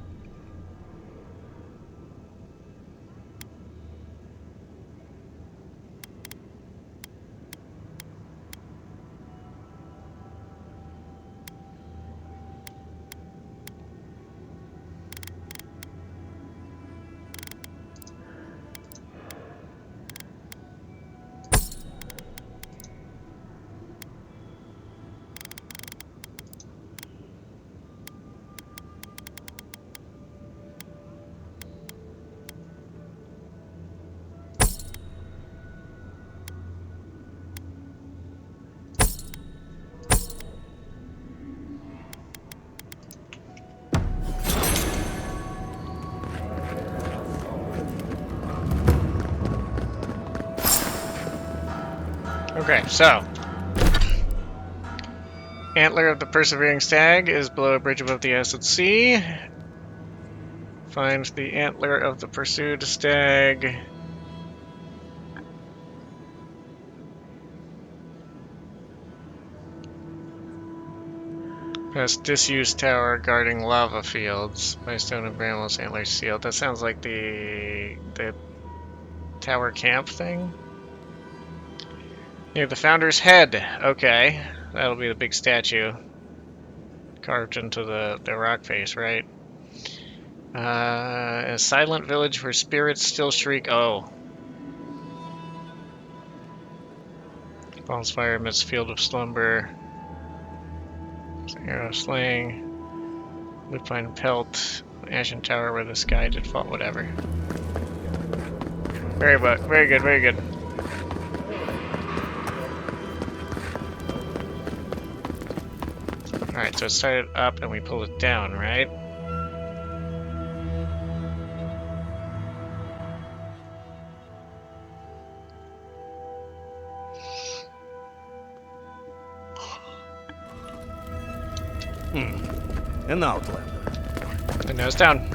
Okay, so Antler of the Persevering Stag is below a bridge above the acid sea. Find the antler of the pursued stag. Past disused tower guarding lava fields by stone and brambles, antlers sealed. That sounds like the tower camp thing. Near the founder's head. Okay, that'll be the big statue carved into the rock face, right? A silent village where spirits still shriek. Oh. Falls fire amidst field of slumber. Arrow slaying. Lupine pelt. Ashen tower where the sky did fall. Whatever. Very good, very good. Alright, so it started up and we pull it down, right? An outlander. And now it's down.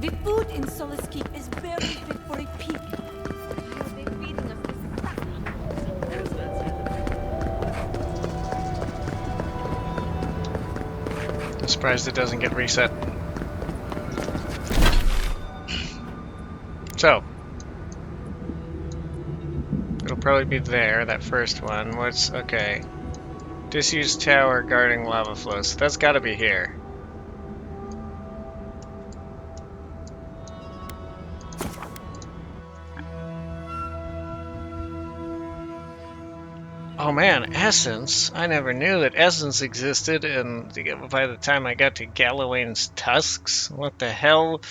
The food in Solace Keep is very fit for a pig. You'll be feeding us I'm surprised it doesn't get reset. So. It'll probably be there, that first one. What's... okay. Disused tower guarding lava flows. So that's gotta be here. Oh man, Essence. I never knew that Essence existed, and by the time I got to Galawain's tusks, what the hell?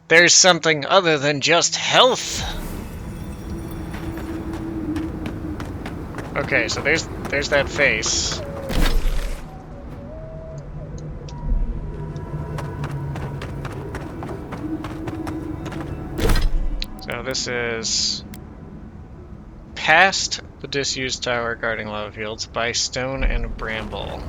There's something other than just health. Okay, so there's that face. So this is past the disused tower guarding lava fields by stone and bramble.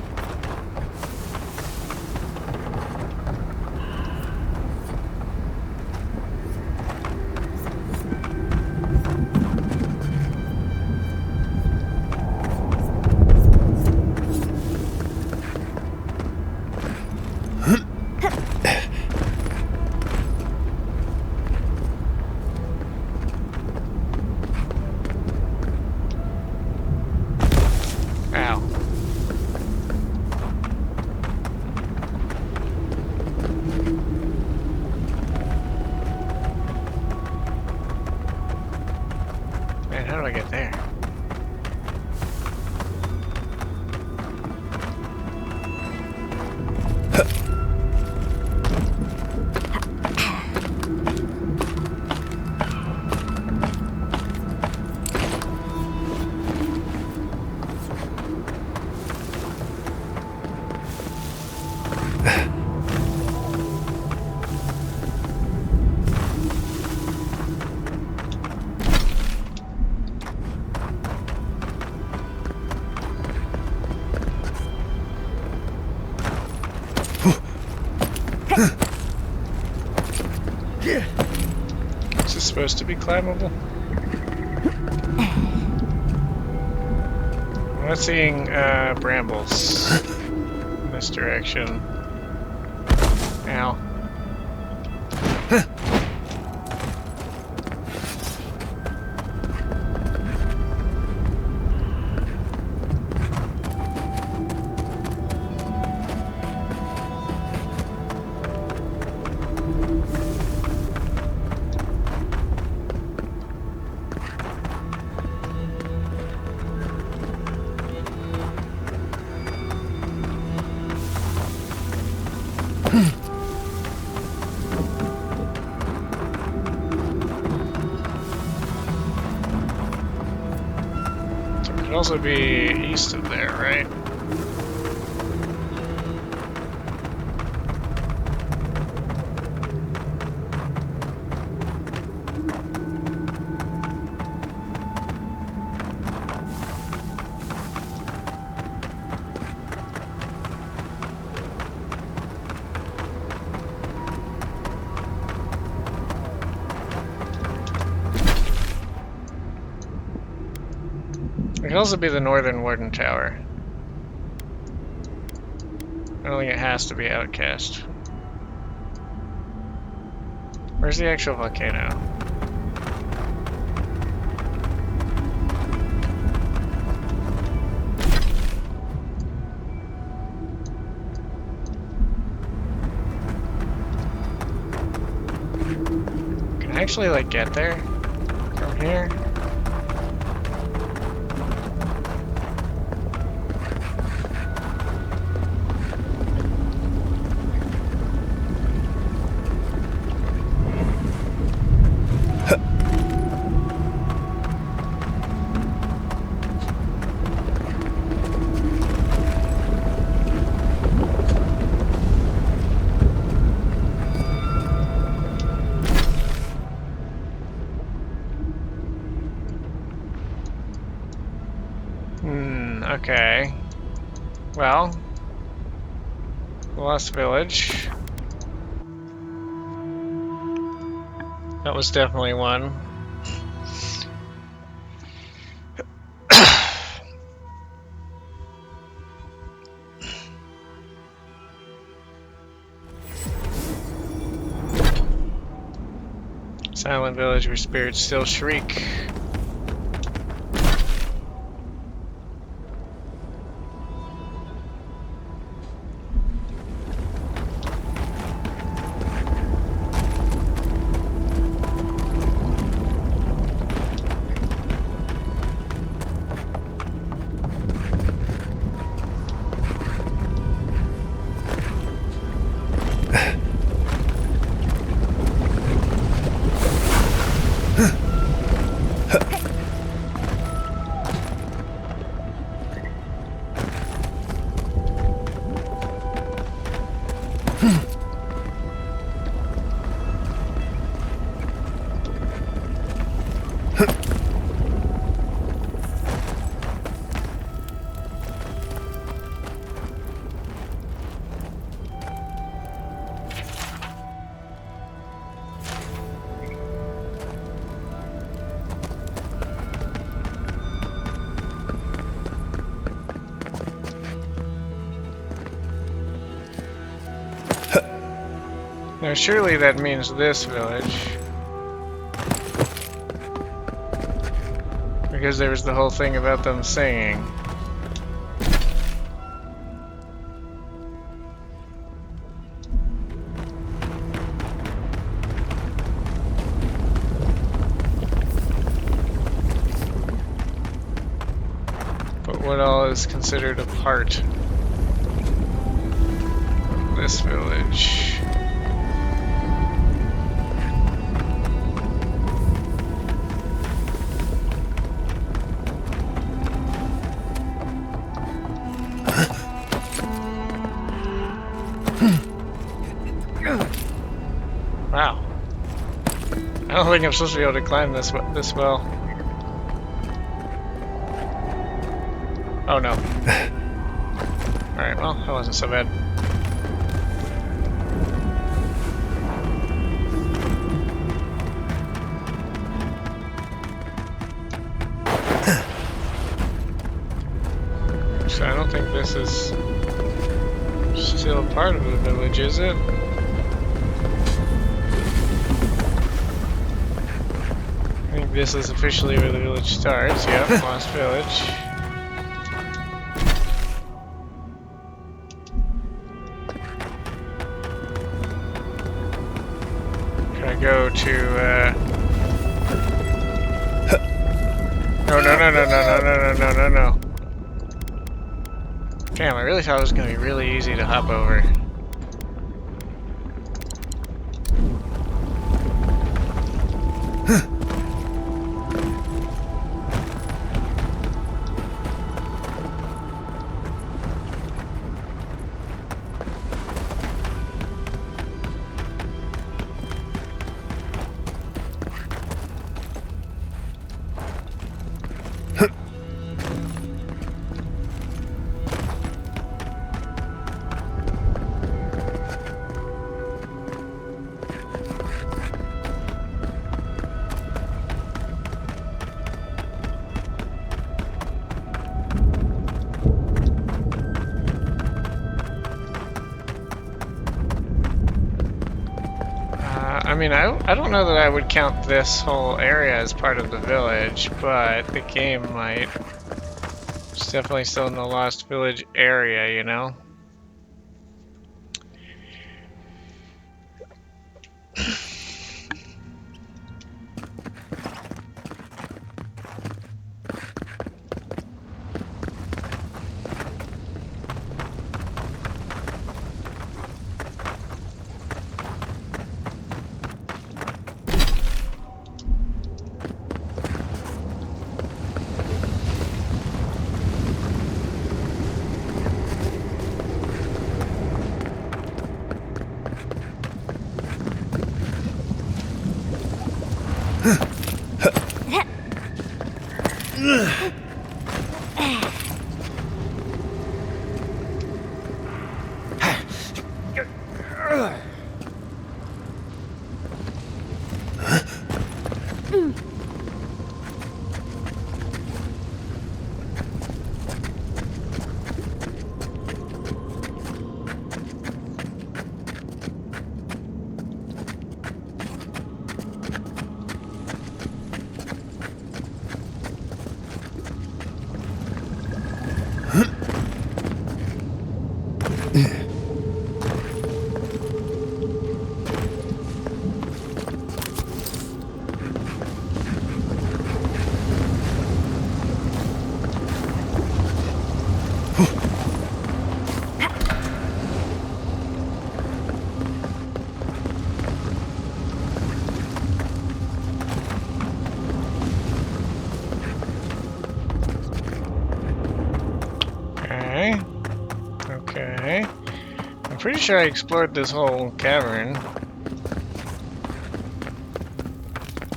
Is this supposed to be climbable? I'm not seeing brambles in this direction. Ow. Could also be east of there, right? It could also be the northern warden tower. I don't think it has to be Outcast. Where's the actual volcano? Can I actually like get there from here? Okay. Well, the Lost Village. That was definitely one. Silent village where spirits still shriek. Now surely that means this village. Because there was the whole thing about them singing. But what all is considered a part of this village? Wow. I don't think I'm supposed to be able to climb this well. Oh no. Alright, well, that wasn't so bad. So I don't think this is still part of the village, is it? I think this is officially where the village starts. Yep, Lost Village. Can I go to, No. Damn, I really thought it was going to be really easy to hop over. I mean, I don't know that I would count this whole area as part of the village, but the game might. It's definitely still in the Lost Village area, you know? Okay. I'm pretty sure I explored this whole cavern.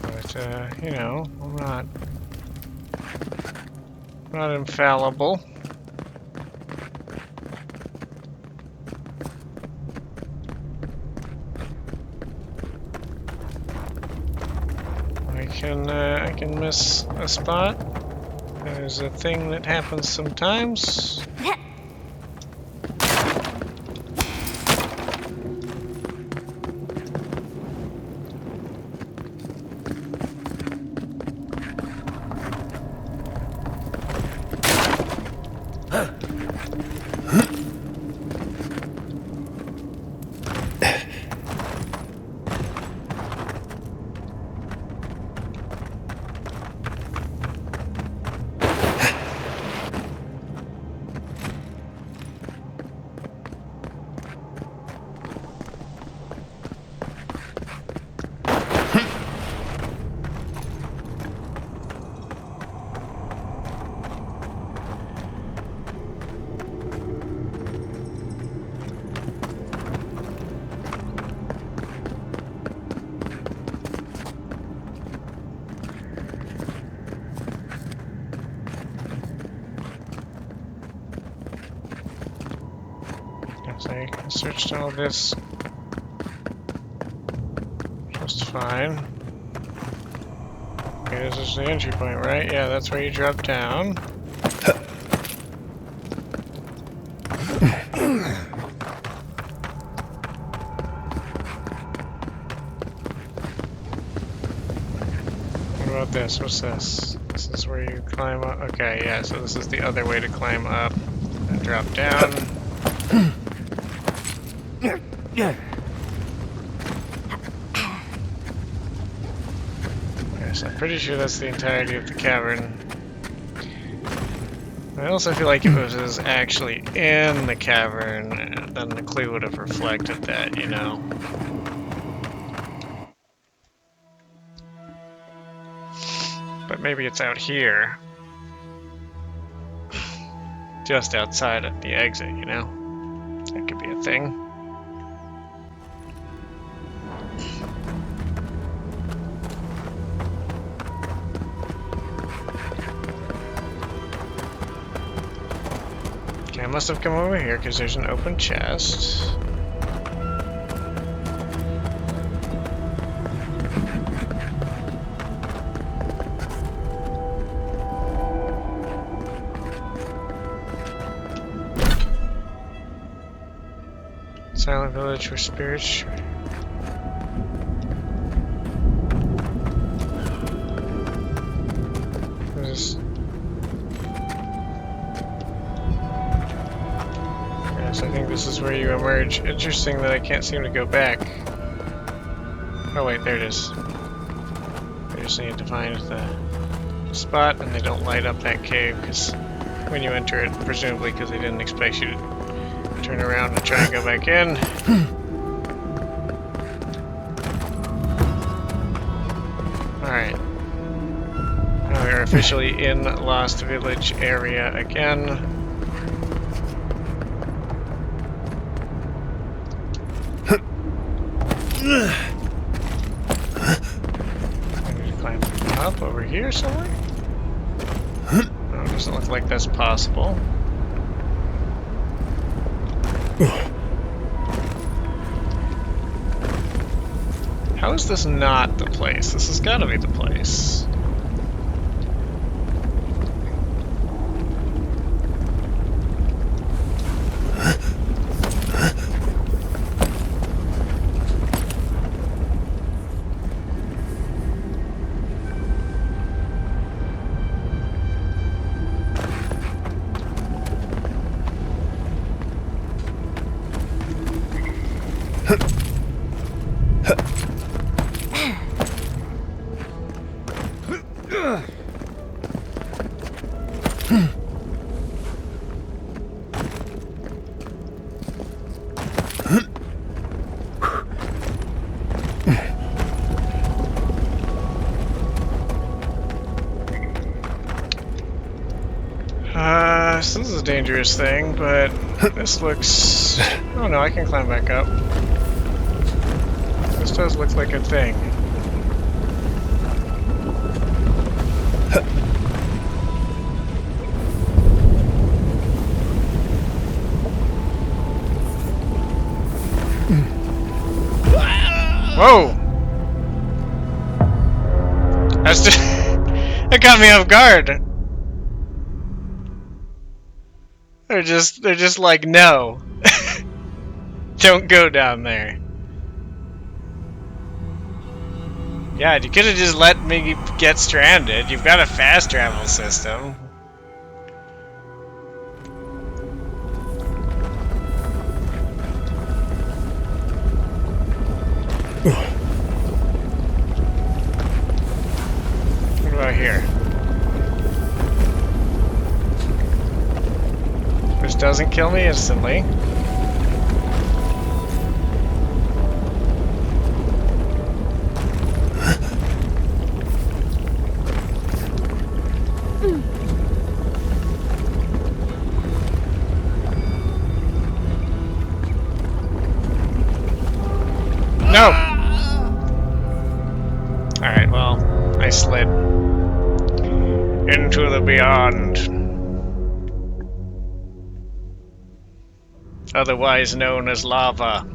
But, you know, I'm not infallible. I can miss a spot. There's a thing that happens sometimes. I searched all this just fine. Okay, this is the entry point, right? Yeah, that's where you drop down. What about this? What's this? This is where you climb up. Okay, yeah, so this is the other way to climb up and drop down. Yes, I'm pretty sure that's the entirety of the cavern. I also feel like if it was actually in the cavern, then the clue would have reflected that, you know? But maybe it's out here. Just outside of the exit, you know? That could be a thing. Okay, I must have come over here because there's an open chest. Silent village for spirits. Yes, I think this is where you emerge. Interesting that I can't seem to go back. Oh wait, there it is. I just need to find the spot, and they don't light up that cave because when you enter it, presumably because they didn't expect you to turn around and try and go back in. Alright. Now we're officially in Lost Village area again. I need to climb up over here somewhere? No, it doesn't look like that's possible. How is this not the place? This has got to be the place. This is a dangerous thing, but this looks... Oh no, I can climb back up. This does look like a thing. Whoa! That's just... That got me off guard! They're just like, no. Don't go down there. Yeah, you could have just let me get stranded. You've got a fast travel system. Which doesn't kill me instantly. No! Alright, well, I slid into the beyond. Otherwise known as lava.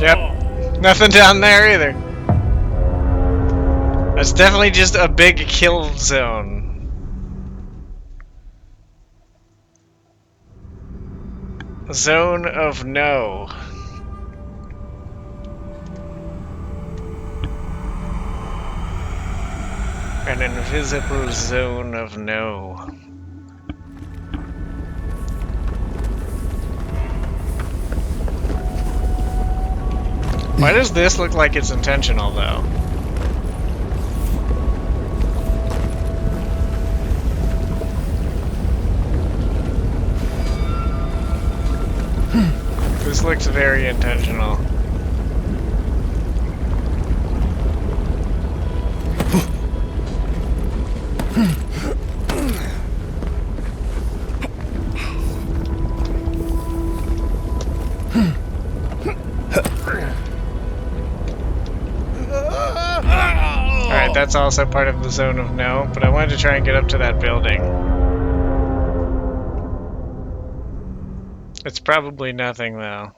Yep, nothing down there either. That's definitely just a big kill zone. Zone of no. An invisible zone of no. Why does this look like it's intentional, though? This looks very intentional. Alright, that's also part of the zone of no, but I wanted to try and get up to that building. It's probably nothing, though.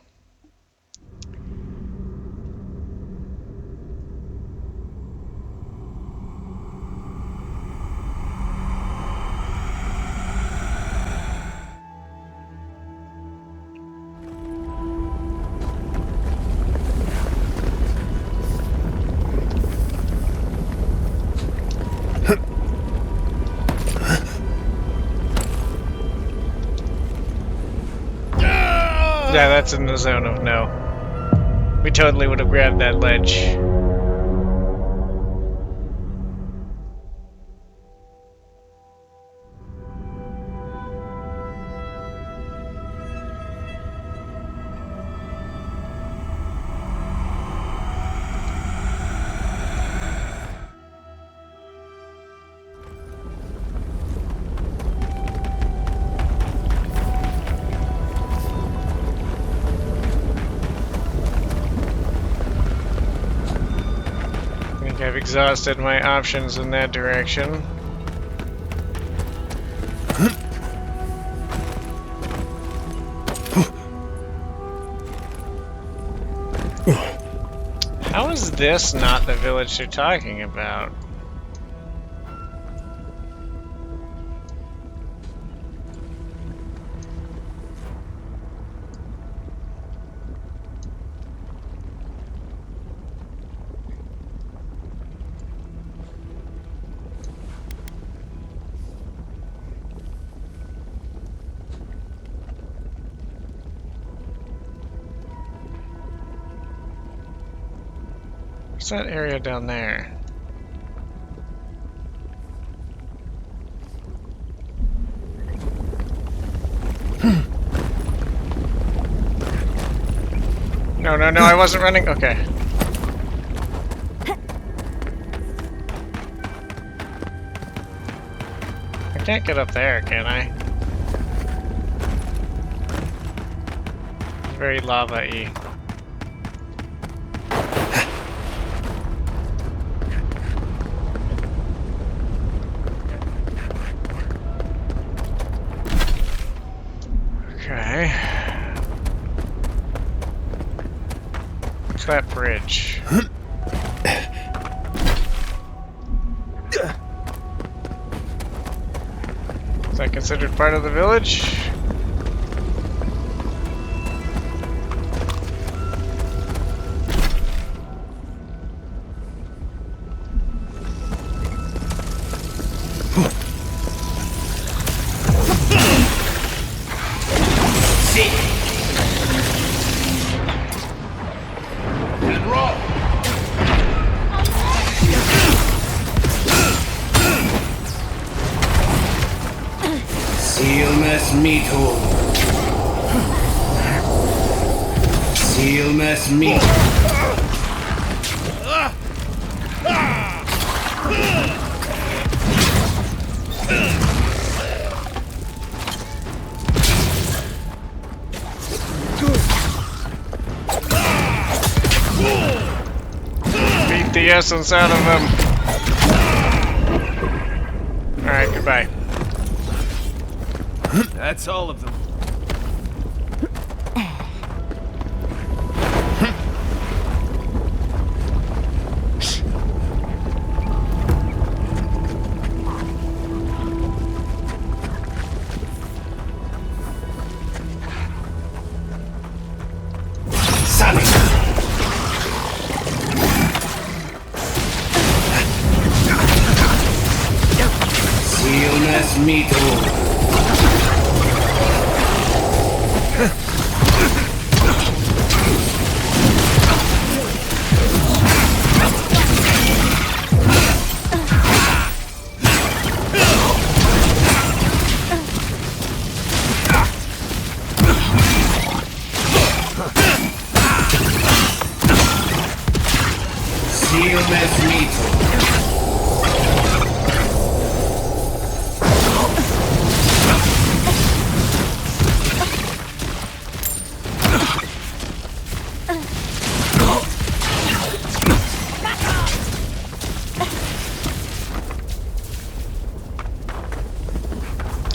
Yeah, that's in the zone of no. We totally would have grabbed that ledge. I've exhausted my options in that direction. How is this not the village they're talking about? What's that area down there? No, no, no, I wasn't running. Okay. I can't get up there, can I? It's very lava-y. Okay. What's that bridge? Is that considered part of the village? Beat the essence out of him. Alright, goodbye. That's all of them.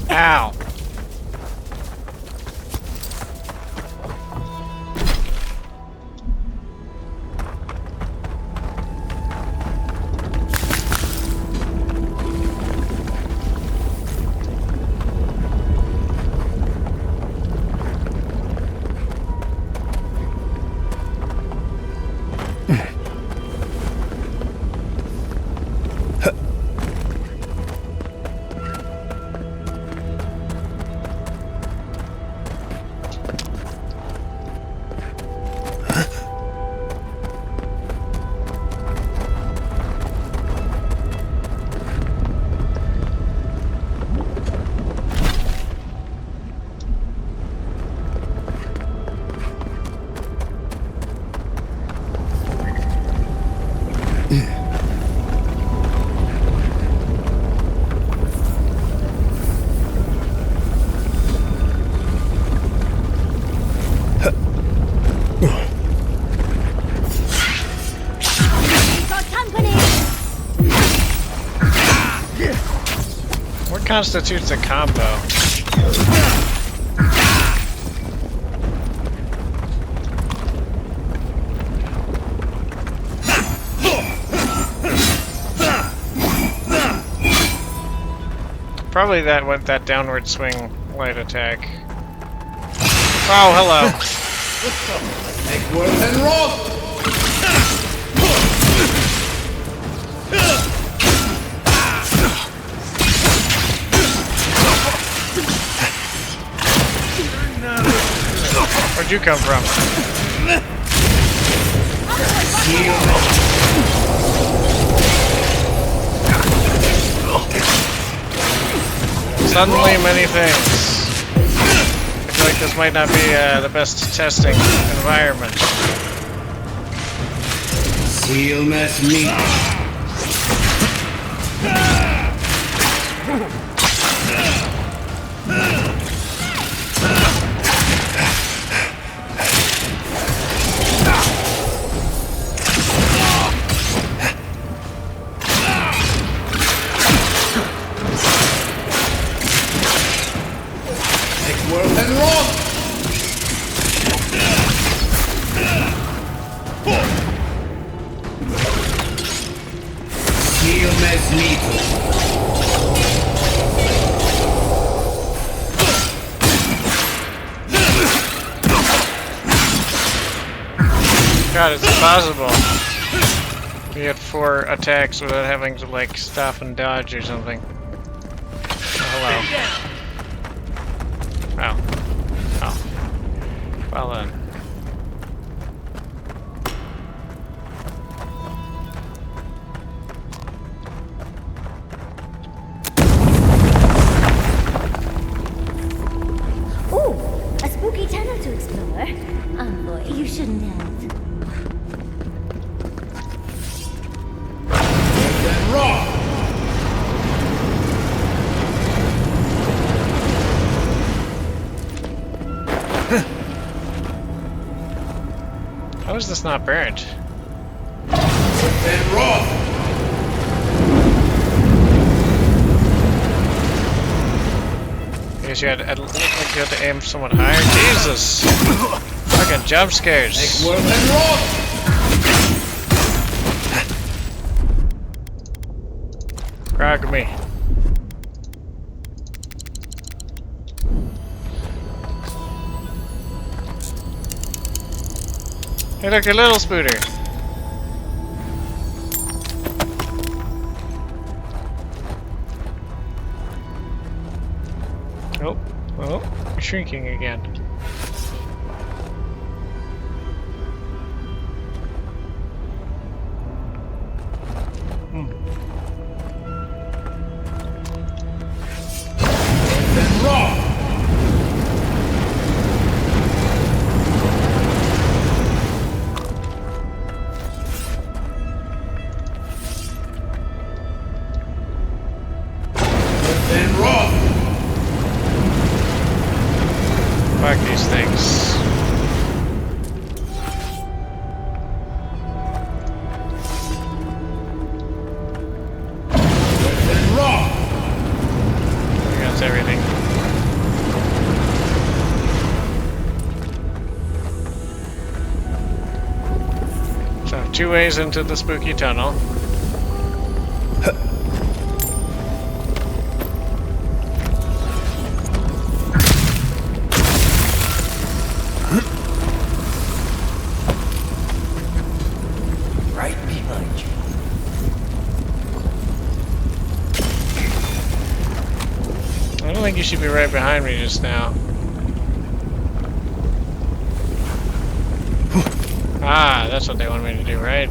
Ow. What constitutes a combo? Probably that downward swing light attack. Oh, hello. Make work and roll. Where'd you come from? Suddenly many things. I feel like this might not be the best testing environment. Seal mess meat. God, it's impossible to get 4 attacks without having to, like, stop and dodge or something. Oh, hello. Oh. Oh. Well then. Ooh, a spooky tunnel to explore. Boy, you shouldn't have. How is this not burnt? I guess you had to, it looked like you had to aim somewhat higher. Jesus! Fucking jump scares. Grog me. Hey, look, a little spooter. Oh, oh, you're shrinking again. Fuck these things. That's everything. So, 2 ways into the spooky tunnel. I don't think you should be right behind me just now. Ah, that's what they want me to do, right?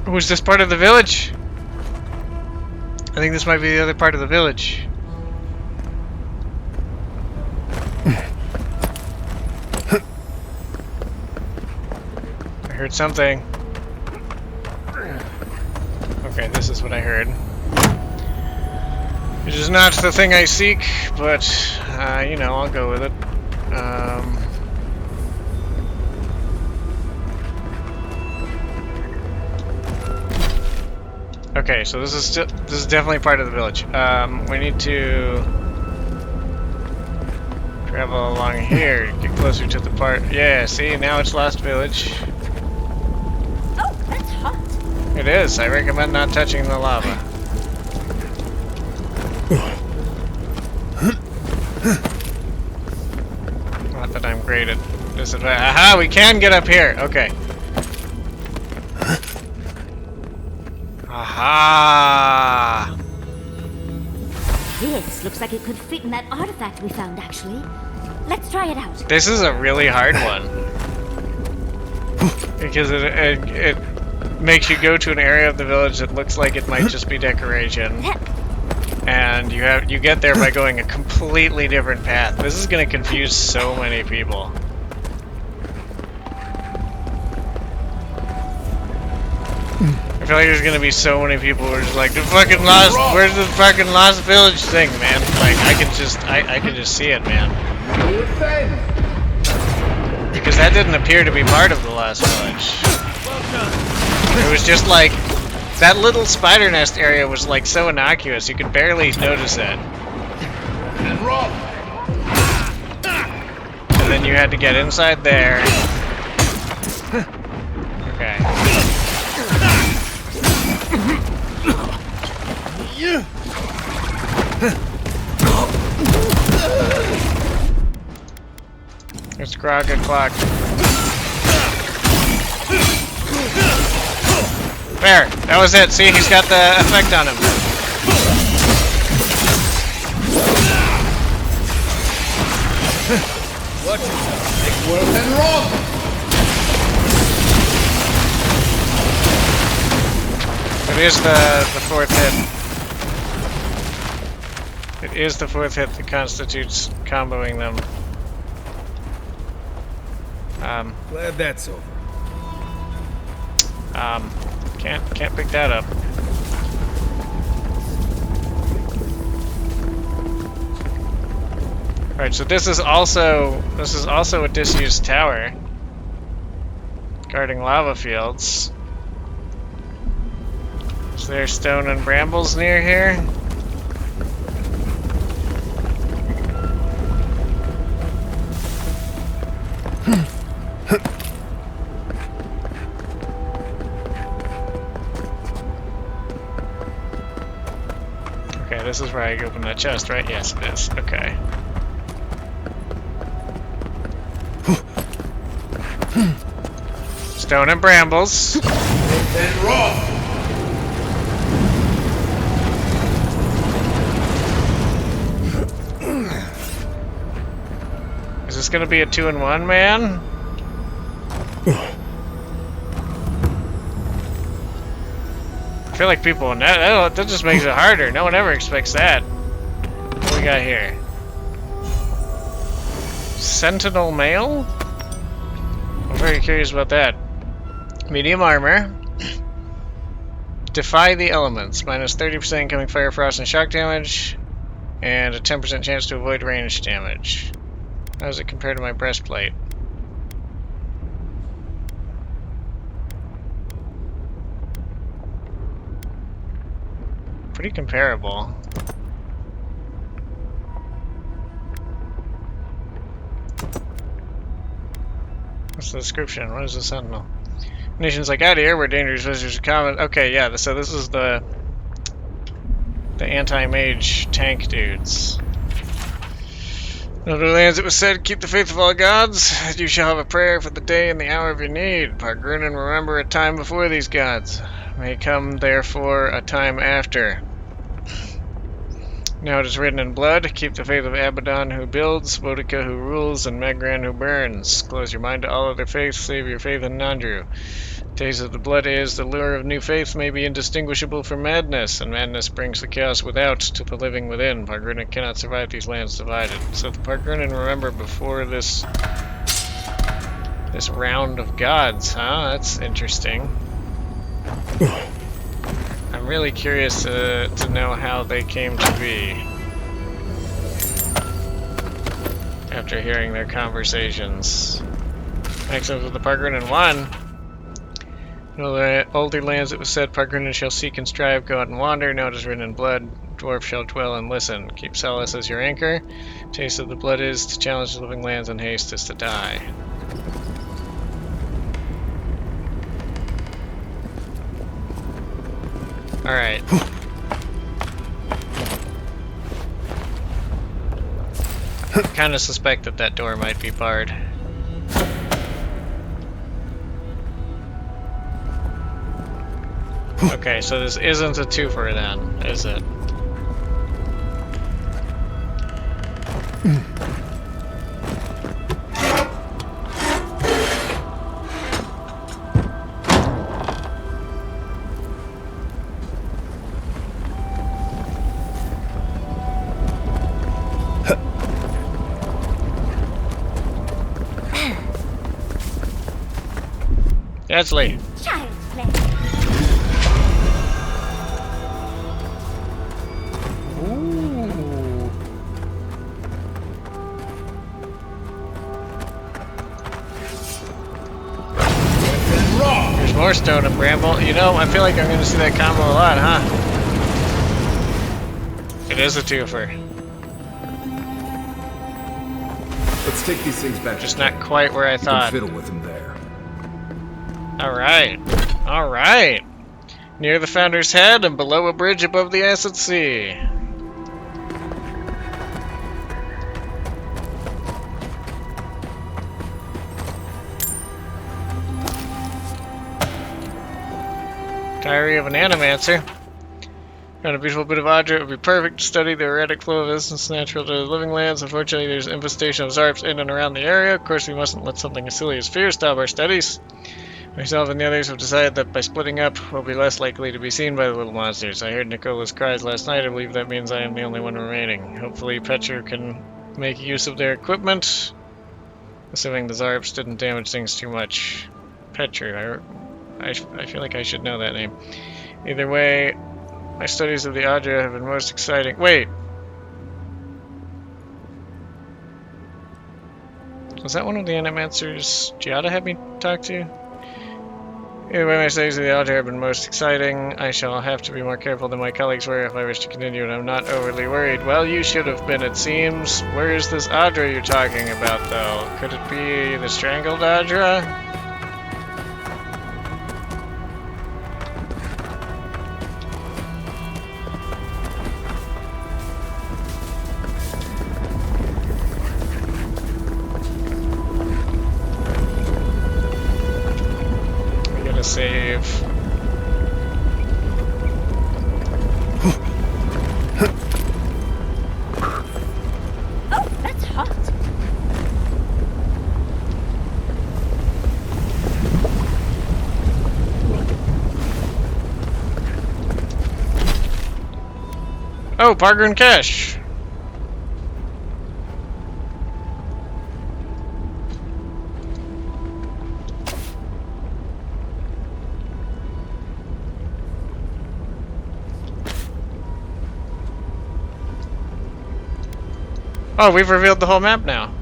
Was this part of the village? I think this might be the other part of the village. I heard something. Okay, this is what I heard. It is not the thing I seek, but, you know, I'll go with it. Okay, so this is definitely part of the village. We need to travel along here to get closer to the part. Yeah, see, now it's Lost Village. Oh, that's hot. It is. I recommend not touching the lava. Not that I'm great at this. Aha, we can get up here. Okay. Aha! This looks like it could fit in that artifact we found, actually. Let's try it out. This is a really hard one. Because it makes you go to an area of the village that looks like it might just be decoration. And you get there by going a completely different path. This is going to confuse so many people. I feel like there's gonna be so many people who are just like, the fucking lost, where's the fucking Lost Village thing, man? Like, I can just see it, man. Because Because that didn't appear to be part of the last village. It was just like... That little spider nest area was like so innocuous, you could barely notice it. And then you had to get inside there. Okay. It's Grog o'clock. There, that was it. See, he's got the effect on him. Watch yourself. Make work and roll. It is the fourth hit. It is the fourth hit that constitutes comboing them. Glad that's over. Can't pick that up. Alright, so this is also a disused tower. Guarding lava fields. Is there stone and brambles near here? Okay, this is where I open that chest, right? Yes, it is. Okay. Stone and brambles. And raw. Is this gonna be a 2-in-1, man? I feel like people, that just makes it harder. No one ever expects that. What do we got here? Sentinel mail? I'm very curious about that. Medium armor. Defy the elements. Minus 30% incoming fire, frost, and shock damage. And a 10% chance to avoid range damage. How does it compare to my breastplate? Pretty comparable. What's the description? What is the Sentinel? Nations like out here where dangerous visitors are common. Okay, yeah, so this is the anti-mage tank dudes. In other lands it was said, keep the faith of all gods, and you shall have a prayer for the day and the hour of your need. Pargrunin, remember a time before these gods. May come, therefore, a time after. Now it is written in blood, keep the faith of Abaddon who builds, Boudica who rules, and Megran who burns. Close your mind to all other faiths, save your faith in Nandru. Taste of the blood is, the lure of new faith may be indistinguishable from madness, and madness brings the chaos without to the living within. Pargrunin cannot survive these lands divided. So the Pargrunin, remember, before this round of gods, huh? That's interesting. I'm really curious to know how they came to be after hearing their conversations. Next up with the Pargrunin 1. In the older lands it was said, Pargrunin shall seek and strive, go out and wander. Now it is written in blood, dwarf shall dwell and listen. Keep Solace as your anchor. Taste of the blood is to challenge the living lands, and haste is to die. Alright. Kinda suspect that door might be barred. Okay, so this isn't a twofer then, is it? Deadly. Child's play. more stone and bramble. You know, I feel like I'm going to see that combo a lot, huh? It is a twofer. Let's take these things back. Just not quite where I thought. Fiddle with them there. Alright. Alright. Near the Founder's Head and below a bridge above the Acid Sea. Diary of an Animancer. Found a beautiful bit of Adra. It would be perfect to study the erratic flow of essence natural to the living lands. Unfortunately, there's an infestation of Zarps in and around the area. Of course, we mustn't let something as silly as fear stop our studies. Myself and the others have decided that by splitting up, we'll be less likely to be seen by the little monsters. I heard Nicola's cries last night. I believe that means I am the only one remaining. Hopefully, Petra can make use of their equipment, assuming the Zarps didn't damage things too much. Petra, I feel like I should know that name. Either way, my studies of the Adra have been most exciting. Wait! Was that one of the Animancers Giada had me talk to? Either way, my studies of the Adra have been most exciting. I shall have to be more careful than my colleagues were if I wish to continue, and I'm not overly worried. Well, you should have been, it seems. Where is this Adra you're talking about, though? Could it be the Strangled Adra? Save. Oh, that's hot. Oh, Parker and Cash. Oh, we've revealed the whole map now.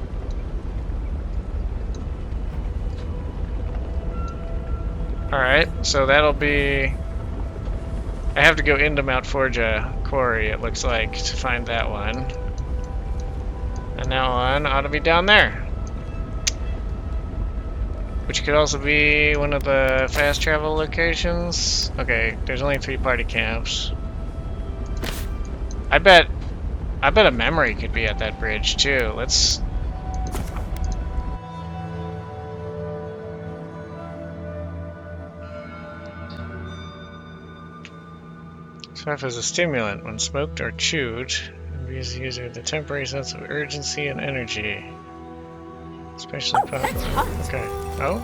Alright, so that'll be... I have to go into Mount Forja Quarry, it looks like, to find that one. And that one ought to be down there. Which could also be one of the fast travel locations. Okay, there's only 3 party camps. I bet a memory could be at that bridge too. Let's... Serve as a stimulant when smoked or chewed. And gives the user the temporary sense of urgency and energy. Especially popular. Okay. Oh?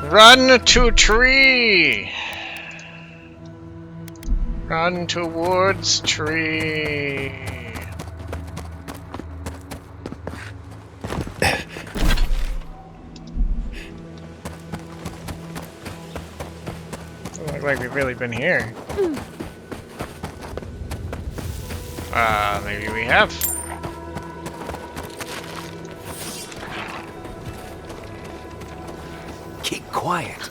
Run to tree! Run towards tree! Doesn't look like we've really been here. Maybe we have. Keep quiet.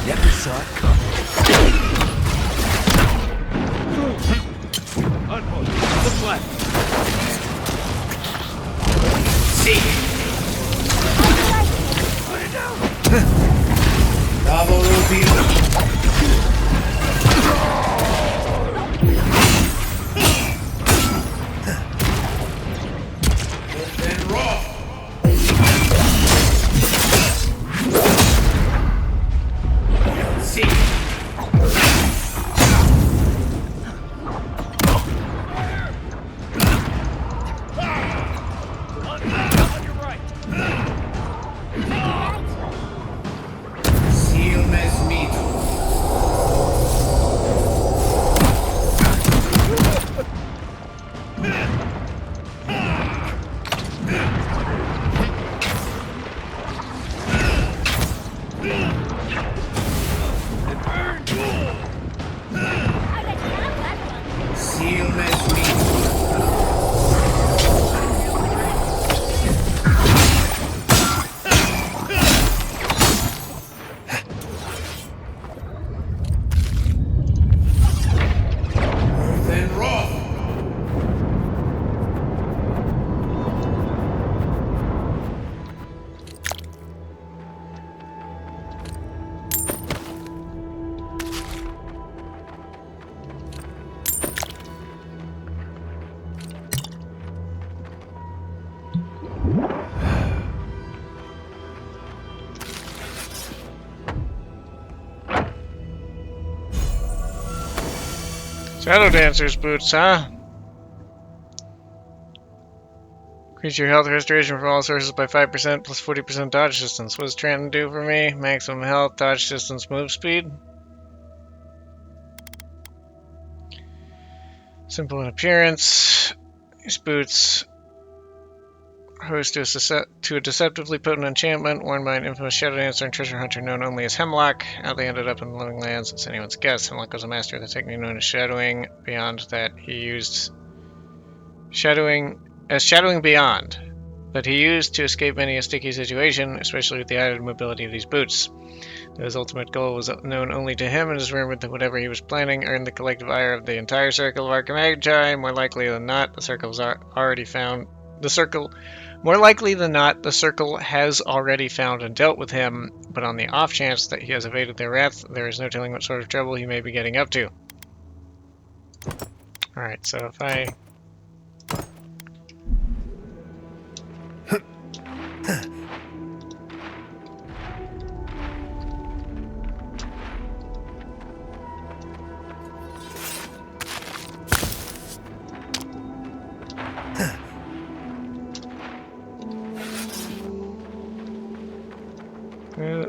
Never saw it coming. Look left. See. Put it down. Double reveal. Shadow Dancer's boots, huh? Increase your health restoration from all sources by 5% plus 40% dodge distance. What does Trenton do for me? Maximum health, dodge distance, move speed. Simple in appearance. These boots host to a deceptively potent enchantment worn by an infamous shadow dancer and treasure hunter known only as Hemlock. How they ended up in the Living Lands, it's anyone's guess. Hemlock was a master of the technique known as shadowing. Beyond that, he used shadowing beyond that he used to escape many a sticky situation, especially with the added mobility of these boots. His ultimate goal was known only to him, and is rumored that whatever he was planning earned the collective ire of the entire circle of Archimagi. More likely than not, the circle has already found the circle. More likely than not, the circle has already found and dealt with him. But on the off chance that he has evaded their wrath, there is no telling what sort of trouble he may be getting up to. All right, so if I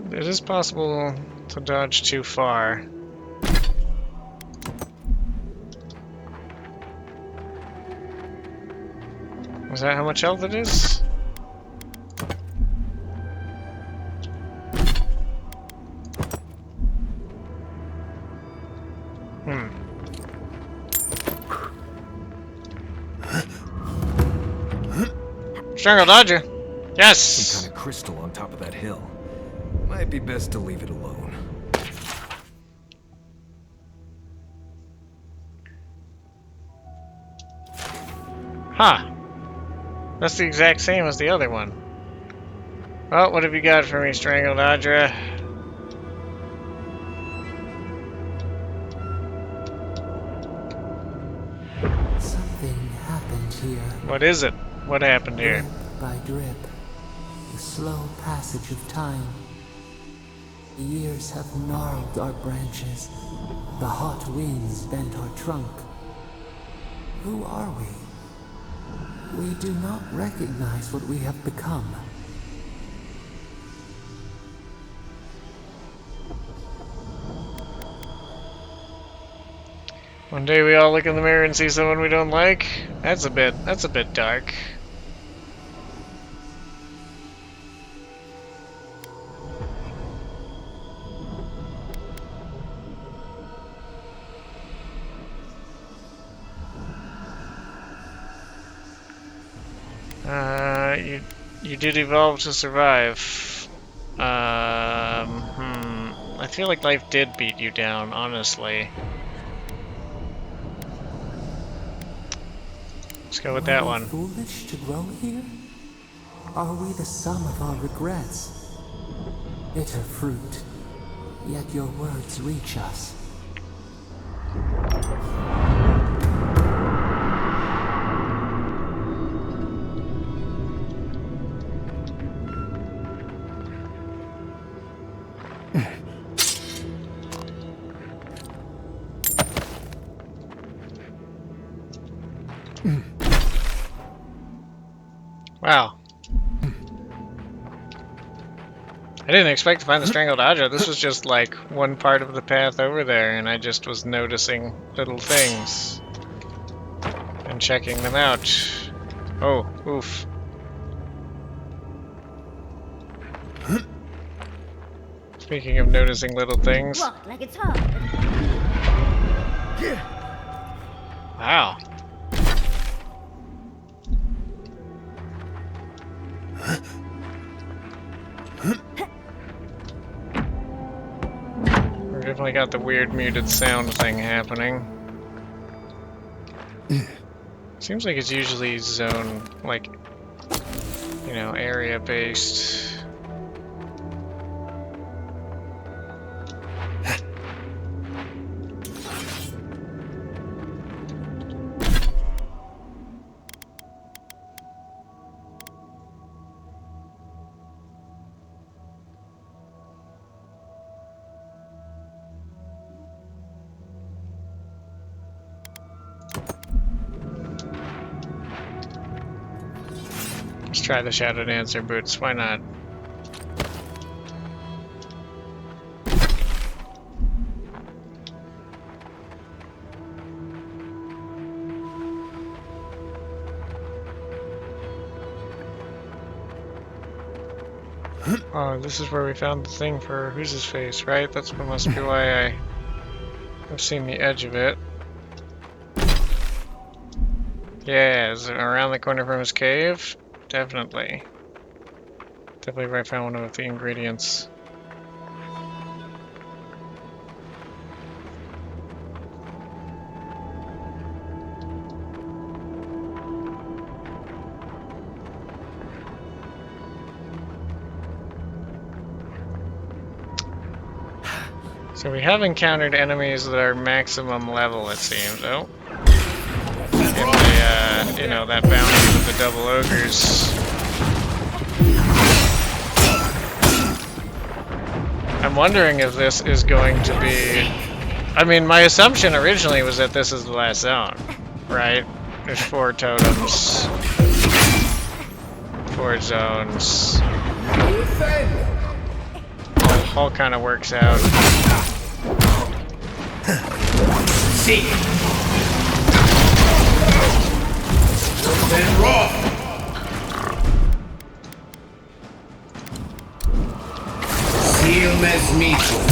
it is possible to dodge too far. Is that how much health it is? Strangled Adra! Yes! Some kind of crystal on top of that hill. Might be best to leave it alone. Huh. That's the exact same as the other one. Well, what have you got for me, Strangled Adra? Something happened here. What is it? What happened here? Drip by drip. The slow passage of time. The years have gnarled our branches. The hot winds bent our trunk. Who are we? We do not recognize what we have become. One day we all look in the mirror and see someone we don't like. That's a bit dark. You did evolve to survive. I feel like life did beat you down, honestly. Let's go with that one. Are we foolish to grow here? Are we the sum of our regrets? Bitter fruit, yet your words reach us. Wow. I didn't expect to find the Strangled Adra. This was just like one part of the path over there, and I just was noticing little things and checking them out. Oh, oof. Speaking of noticing little things. Walk like it's hard. Wow. We definitely got the weird muted sound thing happening. Seems like it's usually zone, like, you know, area based. Let's try the Shadow Dancer boots. Why not? Oh, this is where we found the thing for who's his face, right? That's what must be why I've seen the edge of it. Yeah, is it around the corner from his cave? Definitely. Definitely where I found one of the ingredients. So we have encountered enemies that are maximum level, it seems. Oh. In the, you know, that bounty with the double ogres. I'm wondering if this is going to be... I mean, my assumption originally was that this is the last zone, right? There's 4 totems. 4 zones. All kind of works out. See. Then raw. Seal mesmito.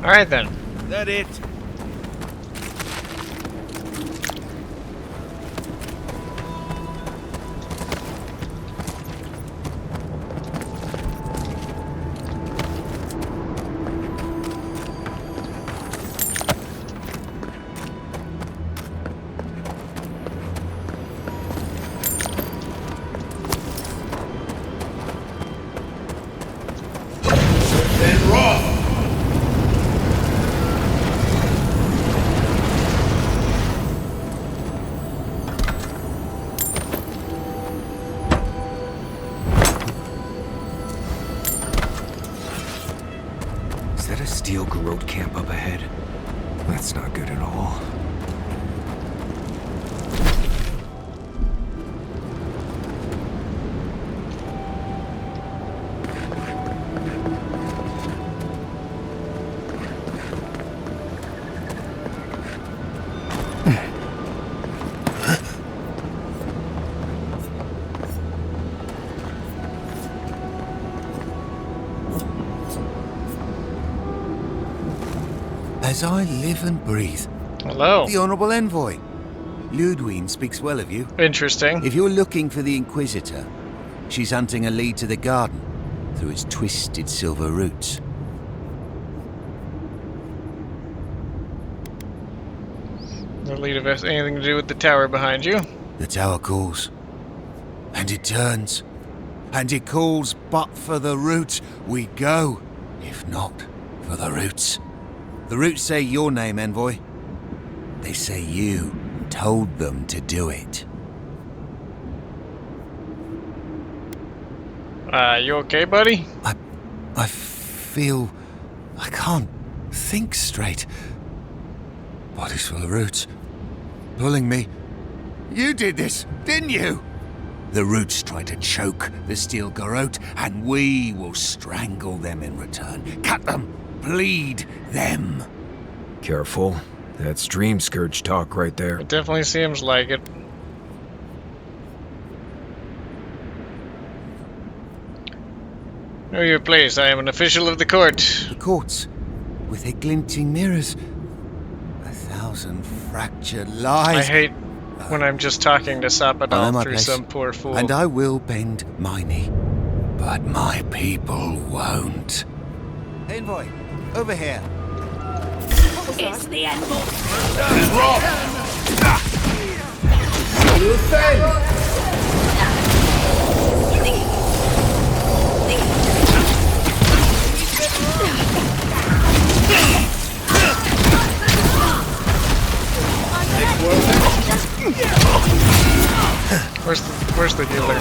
Alright then. That it? Steel Garrote camp up ahead. That's not good at all. As I live and breathe. Hello. The Honourable Envoy. Ludwine speaks well of you. Interesting. If you're looking for the Inquisitor, she's hunting a lead to the garden through its twisted silver roots. The lead of us anything to do with the tower behind you? The tower calls. And it turns. And it calls, but for the roots we go. If not for the roots. The roots say your name, Envoy. They say you told them to do it. You okay, buddy? I feel... I can't think straight. Body's full of roots. Pulling me. You did this, didn't you? The roots try to choke the steel Garrote, and we will strangle them in return. Cut them! Bleed them! Careful. That's Dream Scourge talk right there. It definitely seems like it. Know your place. I am an official of the court. The courts, with their glinting mirrors. 1,000 fractured lies. I hate when I'm just talking to I know Sapadal my through place, some poor fool. and I will bend my knee. But my people won't. Envoy, over here. It's the end. Where's the dealer?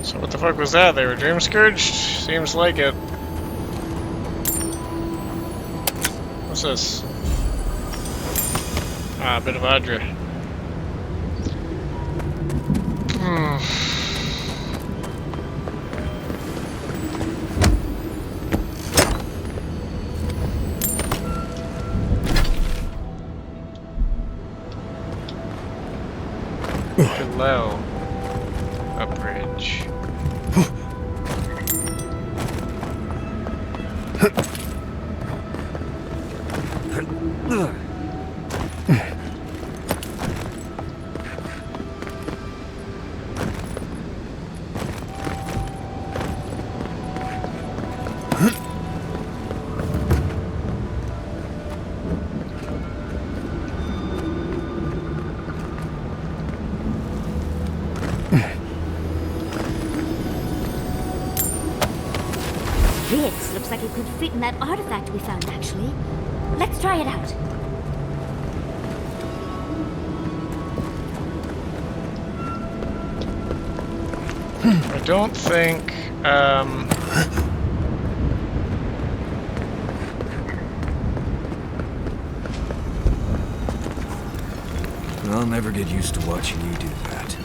So what the fuck was that? They were Dream Scourged? Seems like it. What's this? Ah, a bit of Adra. Below a bridge. This looks like it could fit in that artifact we found, actually. Let's try it out. I don't think, I'll never get used to watching you do that.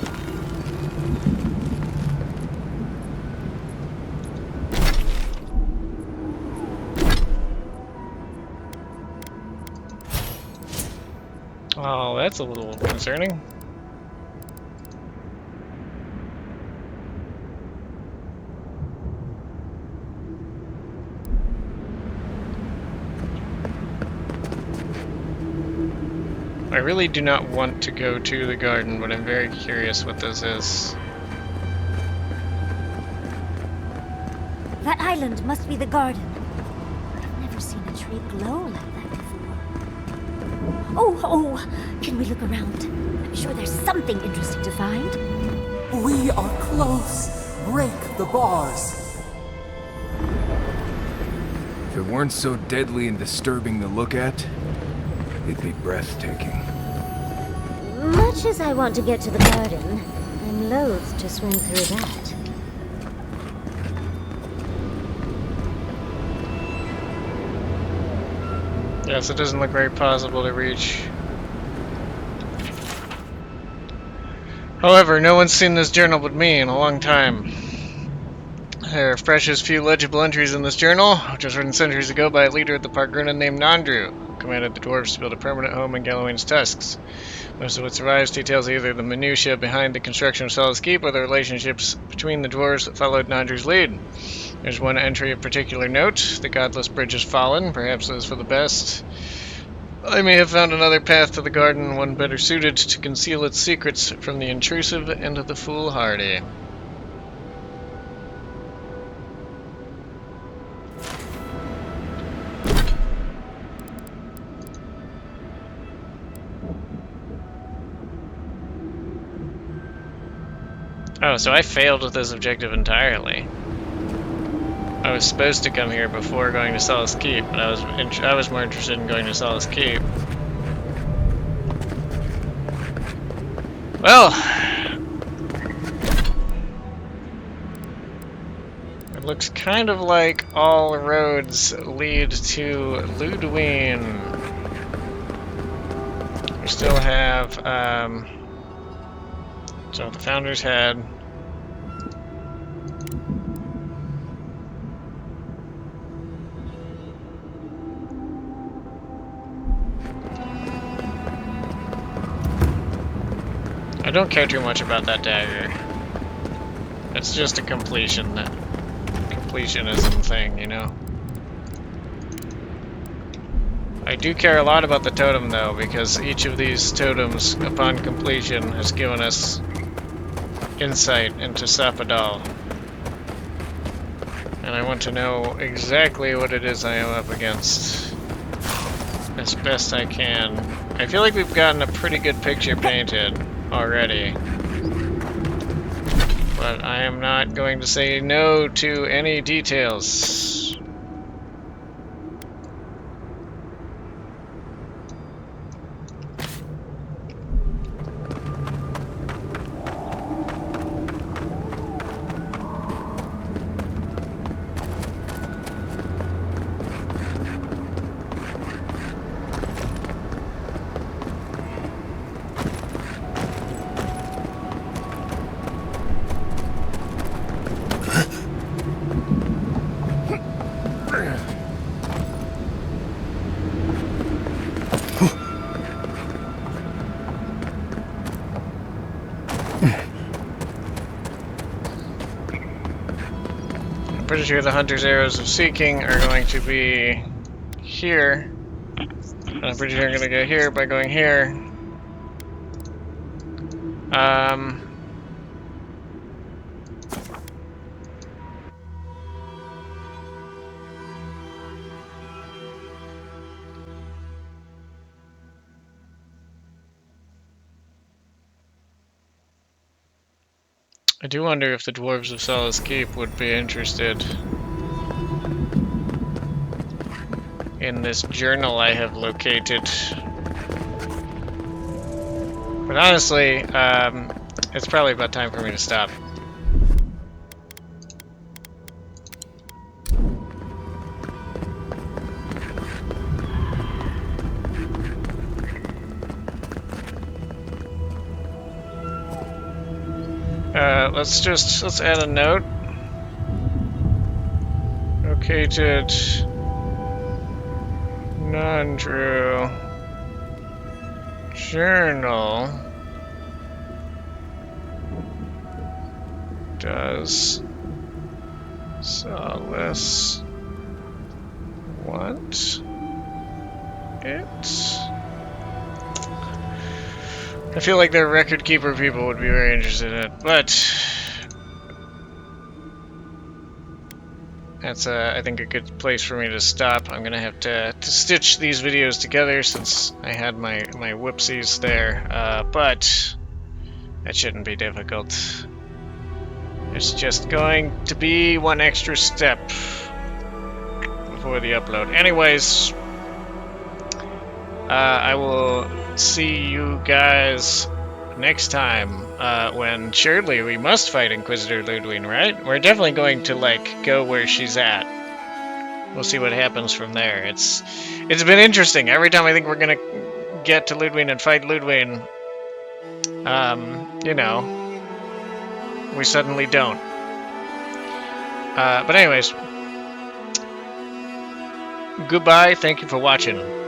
Oh, that's a little concerning. I really do not want to go to the garden, but I'm very curious what this is. That island must be the garden. I've never seen a tree glow like that before. Oh, can we look around? I'm sure there's something interesting to find. We are close. Break the bars. If it weren't so deadly and disturbing to look at, it'd be breathtaking. Much as I want to get to the garden, I'm loath to swing through that. Yes, it doesn't look very possible to reach. However, no one's seen this journal but me in a long time. There are freshest few legible entries in this journal, which was written centuries ago by a leader of the Pargruna named Nandru, who commanded the dwarves to build a permanent home in Galawain's tusks. Most of what survives details either the minutiae behind the construction of Solace Keep or the relationships between the dwarves that followed Nandru's lead. There's one entry of particular note. The godless bridge has fallen. Perhaps it was for the best. I may have found another path to the garden, one better suited to conceal its secrets from the intrusive and the foolhardy. Oh, so I failed with this objective entirely. I was supposed to come here before going to Solace Keep, but I was more interested in going to Solace Keep. Well, it looks kind of like all roads lead to Ludwine. We still have, so the Founder's Head. I don't care too much about that dagger. It's just a completionism thing, you know? I do care a lot about the totem though, because each of these totems, upon completion, has given us insight into Sapadal. And I want to know exactly what it is I am up against as best I can. I feel like we've gotten a pretty good picture painted already, but I am not going to say no to any details. I'm pretty sure the Hunter's Arrows of Seeking are going to be here. And I'm pretty sure I'm going to go here by going here. I do wonder if the Dwarves of Solace Keep would be interested in this journal I have located. But honestly, it's probably about time for me to stop. Let's add a note. Located Nandru journal does Solace want it? I feel like their record keeper people would be very interested in it, but that's, I think, a good place for me to stop. I'm gonna have to stitch these videos together since I had my whoopsies there, but that shouldn't be difficult. It's just going to be one extra step before the upload. Anyways, I will see you guys next time, when surely we must fight Inquisitor Ludwine, right? We're definitely going to, like, go where she's at. We'll see what happens from there. It's been interesting. Every time I think we're gonna get to Ludwine and fight Ludwine, you know, we suddenly don't. But anyways, goodbye. Thank you for watching.